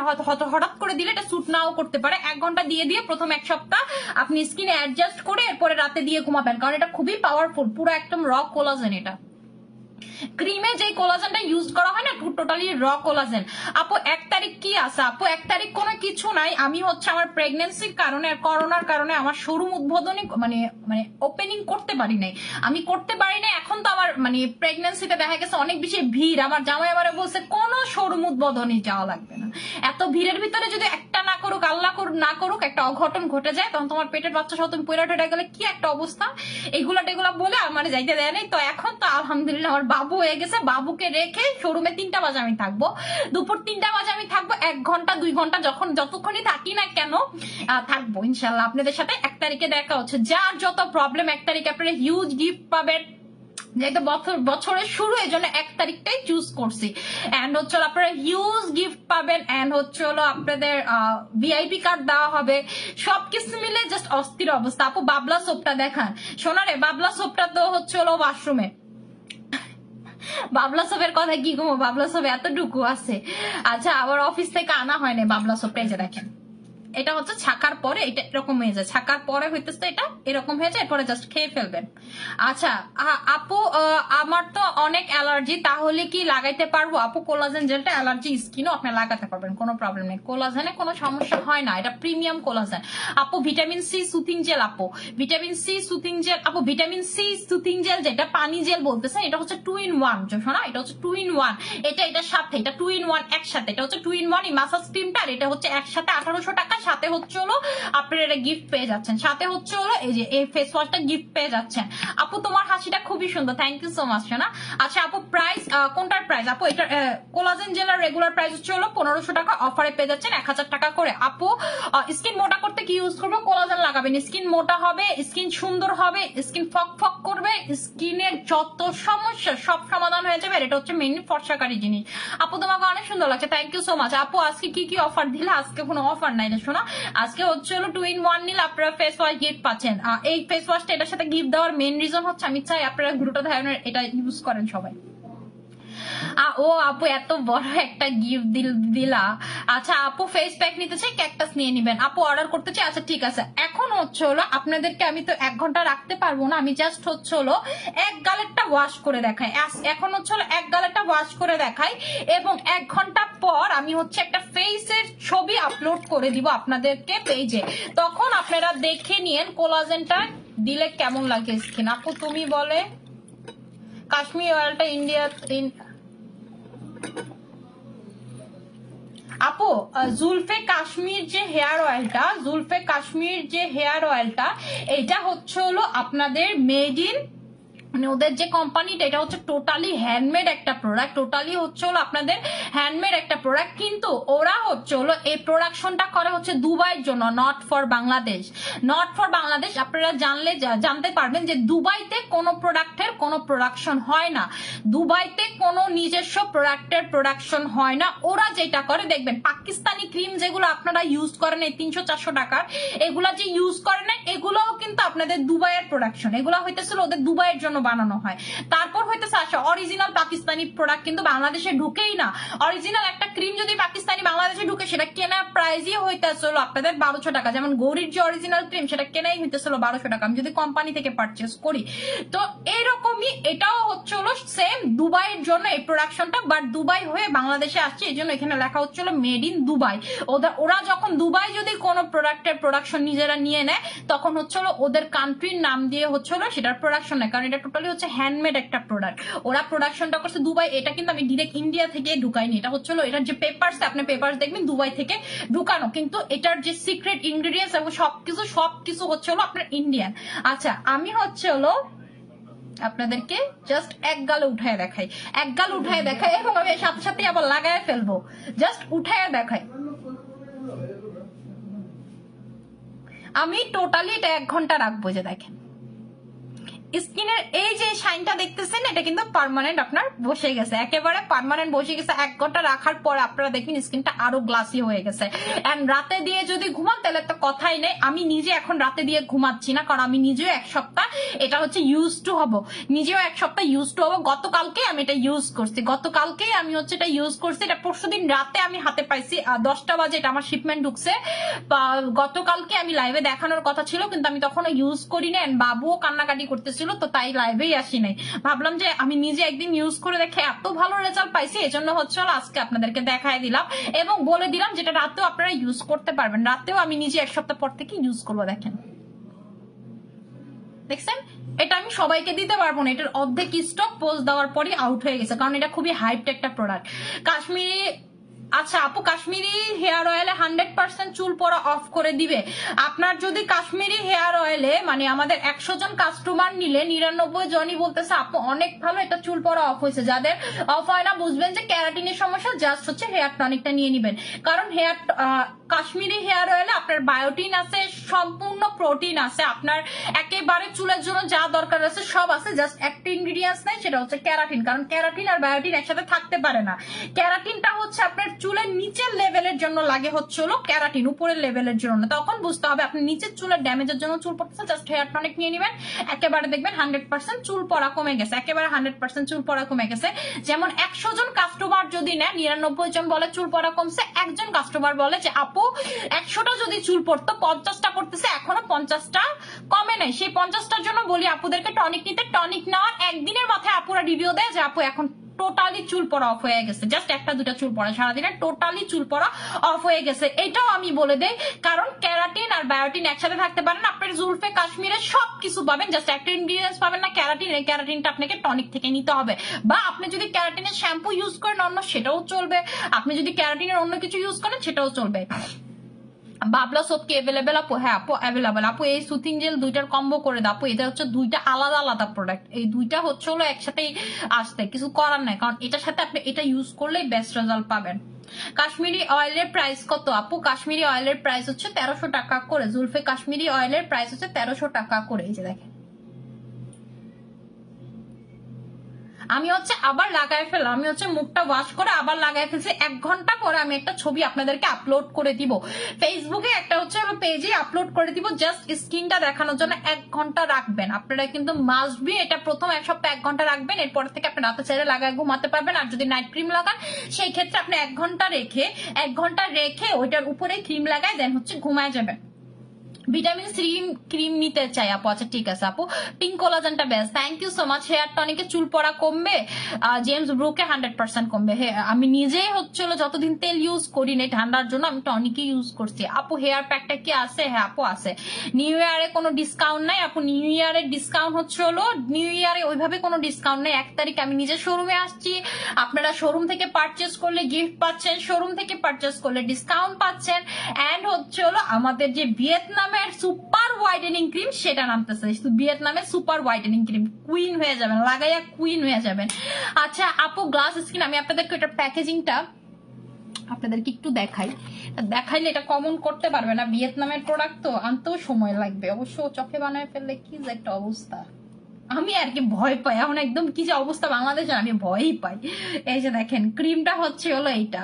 হঠাৎ করে দিলে এটা স্যুট নাও করতে পারে। 1 ঘন্টা দিয়ে প্রথম 1 সপ্তাহ আপনি স্কিনে অ্যাডজাস্ট করে এরপরে রাতে দিয়ে ঘুমাবেন, কারণ এটা খুবই পাওয়ারফুল, পুরো একদম র কোলাজেন। এটা ক্রিমে যে কোলাজেনটা ইউজ করা হয় না, টোটালি র কোলাজেন। আপু 1 তারিখ কি আছে? আপু 1 তারিখ কোনো কিছু নাই, আমি হচ্ছে আমার প্রেগনেন্সির কারণে আর করোনার কারণে আমার শোরুম উদ্বোধনী মানে ওপেনিং করতে পারি নাই, আমি করতে পারি না। এখন তো আমার মানে প্রেগনেন্সিতে দেখা গেছে অনেক বেশি ভিড়, আমার জামাই আমারে বলছে কোনো শোরুম উদ্বোধনী যাওয়া লাগবে না, এত ভিড়ের ভিতরে যদি একটা না করুক, আল্লাহ না করুক, একটা অঘটন ঘটে যায়, তখন তোমার পেটের বাচ্চা সহ তুমি পয়রা ঠেটে গেলে কি একটা অবস্থা। এগুলা টেগুলা বলে আমার যাইতে দেয় নাই। তো এখন তো আলহামদুলিল্লাহ আমার বাবু হয়ে গেছে, বাবুকে রেখে শোরুমে 3টা বাজে আমি থাকবো, দুপুর 3টা বাজে আমি থাকবো, 1 ঘন্টা 2 ঘন্টা যতক্ষণই থাকি না কেন থাকবো ইনশাল্লাহ আপনাদের সাথে। 1 তারিখে দেখা হচ্ছে। যার যত প্রবলেম 1 তারিখে আপনারা হিউজ গিফট পাবেন, যেহেতু বছরের শুরু, এই জন্য 1 তারিখটাই চুজ করছি। এন্ড হচ্ছে আপনারা হিউজ গিফট পাবেন, এন্ড হচ্ছে হলো আপনাদের ভিআইপি কার্ড দেওয়া হবে, সবকিছু মিলে জাস্ট অস্থির অবস্থা। আপু বাবলা সোপটা দেখান, সোনারে বাবলা সোপটা তো হচ্ছে হলো ওয়াশরুমে, বাবলা সোপের কথা কি কমো, বাবলা সোপ এতটুকু আছে। আচ্ছা আবার অফিস থেকে আনা হয় না বাবলা সোপটা, এই যে দেখেন এটা হচ্ছে ছাকার পরে এটা এরকম হয়ে যায়, ছাকার পরে হইতেছে এটা এরকম হয়ে যায়, এরপরে জাস্ট খেয়ে ফেলবেন। আচ্ছা আপু আমার তো অনেক অ্যালার্জি, তাহলে কি লাগাইতে পারবো? আপু কোলাজেন জেলটা অ্যালার্জি স্কিনও আপনি লাগাতে পারবেন, কোনো প্রবলেম নেই, কোলাজেনে কোনো সমস্যা হয় না, এটা প্রিমিয়াম কোলাজেন। আপু ভিটামিন সি সুথিং জেল, আপু ভিটামিন সি সুথিং জেল, আপু ভিটামিন সি সুথিং জেল যেটা পানি জেল বলতেছেন, এটা হচ্ছে 2 in 1, শোনা এটা হচ্ছে 2 in 1, এটার সাথে এটা 2 in 1 একসাথে, এটা হচ্ছে 2 in 1 এই মাসাজ ক্রিমটা, আর এটা হচ্ছে একসাথে 1800 টাকা, সাথে হচ্ছে হলো আপনারা এটা গিফট পেয়ে যাচ্ছেন, সাথে হচ্ছে হলো এই যে এই ফেস ওয়াশটা গিফট পেয়ে যাচ্ছেন। আপু আপু তোমার হাসিটা খুবই সুন্দর, থ্যাংক ইউ সো মাচ সোনা। আচ্ছা আপু প্রাইস কোনটার প্রাইস আপু? এটা কোলাজেন জেলের রেগুলার প্রাইস হচ্ছে হলো 1500 টাকা, অফারে পেয়ে যাচ্ছেন 1000 টাকা করে। আপু স্কিন মোটা করতে কি ইউজ করবো? কোলাজেন লাগাবেন, স্কিন মোটা হবে, স্কিন সুন্দর হবে, স্কিন ফক ফক করবে, স্কিনের যত সমস্যা সব সমাধান হয়ে যাবে। এটা হচ্ছে মেইনলি ফর্সাকারী জিনিস। আপু তোমাকে অনেক সুন্দর লাগছে, থ্যাংক ইউ সো মাচ। আপু আজকে কি কি অফার দিলে? আজকে কোনো অফার নাই রে শোনা, আজকে হচ্ছে হলো 2 in 1 নিলে আপনারা ফেস ওয়াশ গিফট পাচ্ছেন। এই ফেস ওয়াশটা এটার সাথে গিফট দেওয়ার মেইন রিজন হচ্ছে আমি চাই আপনারা গ্লুটাথায়োনের এটা ইউজ করেন সবাই। ও আপু এত বড় একটা গিফট দিলা। আচ্ছা আপু ফেস প্যাক নিতে চাই, ক্যাকটাস নিয়ে নিবেন। আপু অর্ডার করতে চাই, আচ্ছা ঠিক আছে। এখন হচ্ছে হলো আপনাদেরকে আমি তো 1 ঘন্টা রাখতে পারবো না, আমি জাস্ট হচ্ছে হলো এক গালেরটা ওয়াশ করে দেখাই। এখন হচ্ছে হলো এক গালেরটা ওয়াশ করে দেখাই এবং 1 ঘন্টা পর আমি হচ্ছে একটা ফেসের ছবি আপলোড করে দিব আপনাদেরকে পেজে, তখন আপনারা দেখে নিয়েন কোলাজেনটা দিলে কেমন লাগে স্কিন। আপু তুমি বলে কাশ্মীর অয়েলটা ইন্ডিয়া আপু জুলফে কাশ্মীর যে হেয়ার অয়েলটা এটা হচ্ছে হলো আপনাদের মেড ইন, মানে ওদের যে কোম্পানিটা এটা হচ্ছে টোটালি হ্যান্ডমেড একটা প্রোডাক্ট, টোটালি হচ্ছে হলো আপনাদের হ্যান্ডমেড একটা প্রোডাক্ট। কিন্তু ওরা হচ্ছে হলো এই প্রোডাকশনটা করে হচ্ছে দুবাইয়ের জন্য, নট ফর বাংলাদেশ। আপনারা জানতে পারবেন যে দুবাইতে কোনো প্রোডাক্টের কোনো প্রোডাকশন হয় না, দুবাইতে কোনো নিজস্ব প্রোডাক্টের প্রোডাকশন হয় না। ওরা যেটা করে দেখবেন পাকিস্তানি ক্রিম যেগুলো আপনারা ইউজ করেন এই 300-400 টাকার, এগুলা যে ইউজ করেন এগুলোও কিন্তু আপনাদের দুবাইয়ের প্রোডাকশন, এগুলো হইতেছিল ওদের দুবাইয়ের জন্য বানানো হয়। তারপর হইতেছে আসা অরিজিনাল পাকিস্তানি প্রোডাক্ট কিন্তু বাংলাদেশে ঢুকেই না। অরিজিনাল একটা ক্রিম যদি পাকিস্তানি বাংলাদেশে ঢুকে সেটা কেনার প্রাইসই হইতেছিল আপনাদের 1200 টাকা। যেমন গৌরীর যে অরিজিনাল ক্রিম সেটা কেনাই হইতেছিল 1200 টাকা আমি যদি কোম্পানি থেকে পারচেস করি। তো এইরকমই এটাও হচ্ছে হলো সেম দুবাইয়ের জন্য এই প্রোডাকশনটা, বাট দুবাই হয়ে বাংলাদেশে আসছে এই জন্য এখানে লেখা হচ্ছিল মেড ইন দুবাই। ওরা যখন দুবাই যদি কোনো প্রোডাক্টের প্রোডাকশন নিজেরা নিয়ে নেয় তখন হচ্ছে হলো ওদের কান্ট্রির নাম দিয়ে হচ্ছে হলো সেটার প্রোডাকশন নেয়, কারণ এটা টোটালি হচ্ছে হ্যান্ডমেড একটা প্রোডাক্ট। ওরা প্রোডাকশনটা করছে দুবাই, এটা কিন্তু আমি ডিরেক্ট ইন্ডিয়া থেকে ঢুকাইনি। এটা হচ্ছে হলো এটার যে পেপারস, আপনি পেপারস দেখবেন দুবাই থেকে ঢুকানো, কিন্তু এটার যে সিক্রেট ইনগ্রেডিয়েন্টস এবং সবকিছু হচ্ছে হলো আপনার ইন্ডিয়ান। আচ্ছা আমি হচ্ছে হলো আপনাদেরকে জাস্ট এক গালে উঠায় দেখাই, এবং আমি সাথে সাথে আবার লাগায় ফেলবো, জাস্ট উঠায় দেখাই। আমি টোটালি এটা 1 ঘন্টা রাখবো। যে দেখেন স্কিনের এই যে শাইনটা দেখতেছেন এটা কিন্তু পার্মানেন্ট আপনার বসে গেছে, একেবারে পার্মানেন্ট বসে গেছে। 1 ঘন্টা রাখার পর আপনারা দেখবেন স্কিনটা আরো গ্লাসি হয়ে গেছে। এন্ড রাতে দিয়ে যদি ঘুমান তাহলে তো কথাই নেই। আমি নিজে এখন রাতে দিয়ে ঘুমাচ্ছি না, কারণ আমি নিজেও 1 সপ্তাহ এটা হচ্ছে ইউজ টু হব, গতকালকে আমি এটা ইউজ করছি, আমি হচ্ছে এটা ইউজ করছি। এটা পরশুদিন রাতে আমি হাতে পাইছি 10টা বাজে, এটা আমার শিপমেন্ট ঢুকছে। গতকালকে আমি লাইভে দেখানোর কথা ছিল কিন্তু আমি তখন ইউজ করি না, বাবুও কান্নাকাটি করতেছিল, তো তাই লাইভেই আসি নাই। ভাবলাম যে আমি নিজে একদিন ইউজ করে দেখে এত ভালো রেজাল্ট পাইছি, এজন্য হচ্ছে আজকে আপনাদেরকে দেখাই দিলাম এবং বলে দিলাম যেটা রাতেও আপনারা ইউজ করতে পারবেন। রাতেও আমি নিজে 1 সপ্তাহ পর থেকে ইউজ করবো। দেখছেন এটা আমি সবাইকে দিতে পারবো না, এটার অর্ধেক স্টক পোস্ট দেওয়ার পরই আউট হয়ে গেছে, কারণ এটা খুবই হাইপড একটা প্রোডাক্ট। কাশ্মীরি আচ্ছা আপু কাশ্মীরি হেয়ার অয়েলে 100% চুল পড়া অফ করে দিবে। আপনার যদি কাশ্মীরি হেয়ার অয়েলে মানে আমাদের 100 জন কাস্টমার নিলে 99 জনই বলতেছে আপু অনেক ভালো, এটা চুল পড়া অফ হয়েছে। যাদের অফ হয় না বুঝবেন যে ক্যারাটিনের সমস্যা, জাস্ট হচ্ছে হেয়ার টনিকটা নিয়ে নিবেন, কারণ কাশ্মীরি হেয়ার অয়েলে আপনার বায়োটিন আছে, সম্পূর্ণ প্রোটিন আছে, আপনার একেবারে চুলের জন্য যা দরকার আছে সব আছে, জাস্ট একটা ইনগ্রিডিয়েন্টস নাই সেটা হচ্ছে ক্যারাটিন। কারণ ক্যারাটিন আর বায়োটিন একসাথে থাকতে পারে না। ক্যারাটিনটা হচ্ছে আপনার চুলের নিচের লেভেলের জন্য লাগে, হচ্ছে হলো ক্যারাটিন উপরের লেভেলের জন্য না। তখন বুঝতে হবে আপনি নিচের চুলের ড্যামেজের জন্য চুল পড়তেছে, জাস্ট হেয়ার টনিক নিয়ে নিবেন, একেবারে দেখবেন 100% চুল পড়া কমে গেছে, একেবারে 100% চুল পড়া কমে গেছে। যেমন 100 জন কাস্টমার যদি নেন 99 জন বলে চুল পড়া কমছে, একজন কাস্টমার বলে যে আপু 100টা যদি চুল পড়তো 50টা পড়তেছে, এখনো 50টা কমে নাই। সেই 50টার জন্য বলি আপুদেরকে টনিক নিতে, টনিক নেওয়ার একদিনের মাথায় আপুরা রিভিউ দেয় যে আপু এখন টোটালি চুল পড়া অফ হয়ে গেছে, জাস্ট 1-2টা চুল পড়া সারাদিনে টোটালি চুল পড়া অফ হয়ে গেছে। এটাও আমি বলে দেই, কারণ ক্যারাটিন আর বায়োটিন একসাথে থাকতে পারেন। আপনার জুলফে কাশ্মীরে সবকিছু পাবেন, জাস্ট একটা ইনগ্রিডিয়েন্টস পাবেন না ক্যারাটিন, এই ক্যারাটিনটা আপনাকে টনিক থেকে নিতে হবে। বা আপনি যদি ক্যারাটিনের শ্যাম্পু ইউজ করেন অন্য সেটাও চলবে, আপনি যদি ক্যারাটিনের অন্য কিছু ইউজ করেন সেটাও চলবে। বাবলা সোপ কি অ্যাভেলেবেল আপু? হ্যাঁ আপু অ্যাভেলেবেল আপু। এই সুথিং জেল দুইটার কম্বো করে দাও আপু। এটা হচ্ছে দুইটা আলাদা আলাদা প্রোডাক্ট, এই দুইটা হচ্ছে হলো একসাথেই আসতে, কিছু করার নাই, কারণ এটার সাথে আপনি এটা ইউজ করলেই বেস্ট রেজাল্ট পাবেন। কাশ্মীরি অয়েলের প্রাইস কত আপু? কাশ্মীরি অয়েলের প্রাইস হচ্ছে 1300 টাকা করে। জুলফে কাশ্মীরি অয়েলের প্রাইস হচ্ছে 1300 টাকা করে। এই যে দেখেন, আমি হচ্ছে আবার লাগাই ফেললাম, আমি হচ্ছে মুখটা ওয়াশ করে আবার লাগাই ফেলছি। 1 ঘন্টা পরে আমি একটা ছবি আপনাদেরকে আপলোড করে দিব ফেসবুকে, একটা হচ্ছে পেজে আপলোড করে দিব, জাস্ট স্কিনটা দেখানোর জন্য। 1 ঘন্টা রাখবেন আপনারা, কিন্তু মাস্ট বি এটা প্রথম 1 সপ্তাহ 1 ঘন্টা রাখবেন। এরপর থেকে আপনি রাতে ছেড়ে লাগায় ঘুমাতে পারবেন। আর যদি নাইট ক্রিম লাগান সেই ক্ষেত্রে আপনি 1 ঘন্টা রেখে ওইটার উপরে ক্রিম লাগায় দেন হচ্ছে ঘুমায় যাবেন। ভিটামিন সি ক্রিম নিতে চাই আপু। আচ্ছা ঠিক আছে আপু, পিঙ্ক কোলাজেনটা best. Thank you so much. Hair টনিকে চুল পড়া কমবে, জেমস ব্রুকে 100% কমবে। আমি নিজেই হচ্ছিল যতদিন তেল ইউজ করি নাই ঠান্ডার জন্য, আমি টনিকে ইউজ করছি আপু। হেয়ার প্যাকটা কি আছে? হ্যাঁ আপু আছে। নিউ ইয়ারে কোনো ডিসকাউন্ট নাই আপু। নিউ ইয়ারের ডিসকাউন্ট হচ্ছে হলো, নিউ ইয়ারে ওইভাবে কোনো ডিসকাউন্ট নেই। 1 তারিখ আমি নিজে শোরুমে আসছি, আপনারা শোরুম থেকে পারচেস করলে গিফট পাচ্ছেন, শোরুম থেকে পারচেস করলে ডিসকাউন্ট পাচ্ছেন। এন্ড হচ্ছে হলো আমাদের যে ভিয়েতনামের সুপার হোয়াইটেনিং ক্রিম সেটা নামতেছে, ভিয়েতনামের সুপার হোয়াইটেনিং ক্রিম, কুইন হয়ে যাবেন, লাগাইয়া কুইন হয়ে যাবেন। আচ্ছা আপু গ্লাস স্কিন, আমি আপনাদেরকে এটার প্যাকেজিংটা আপনাদেরকে একটু দেখাইলে এটা কমন করতে পারবে না। ভিয়েতনামের প্রোডাক্ট তো আনতেও সময় লাগবে, অবশ্য চোখে বানায় ফেললে কি যে একটা অবস্থা, আমি আর কি ভয় পাই এখন একদম, কি যে অবস্থা বাংলাদেশে, আমি ভয়ই পাই। এই যে দেখেন ক্রিমটা হচ্ছে হলো এইটা,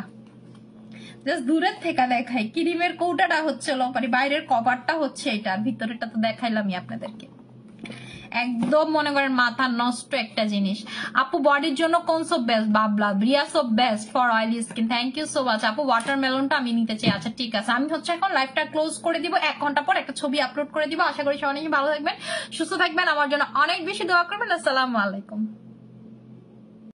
জাস্ট দূরের থেকে দেখাই। ক্রিমের কৌটাটা হচ্ছে হলো মানে বাইরের কভারটা হচ্ছে এটা, আর ভিতরেটা তো দেখাইলামই আপনাদেরকে। একদম মনে করেন মাথা নষ্ট একটা জিনিস আপু। বডির জন্য কোন সোপ বেস্ট? বাবলা ব্রিয়া soap best for oily skin. Thank you so much আপু। ওয়াটারমেলনটা আমি নিতে চাই। আচ্ছা ঠিক আছে, আমি হচ্ছে এখন লাইভটা ক্লোজ করে দিব, 1 ঘন্টা পর একটা ছবি আপলোড করে দিব। আশা করি সবাই ভালো থাকবেন, সুস্থ থাকবেন, আমার জন্য অনেক বেশি দোয়া করবেন। আসসালামু আলাইকুম।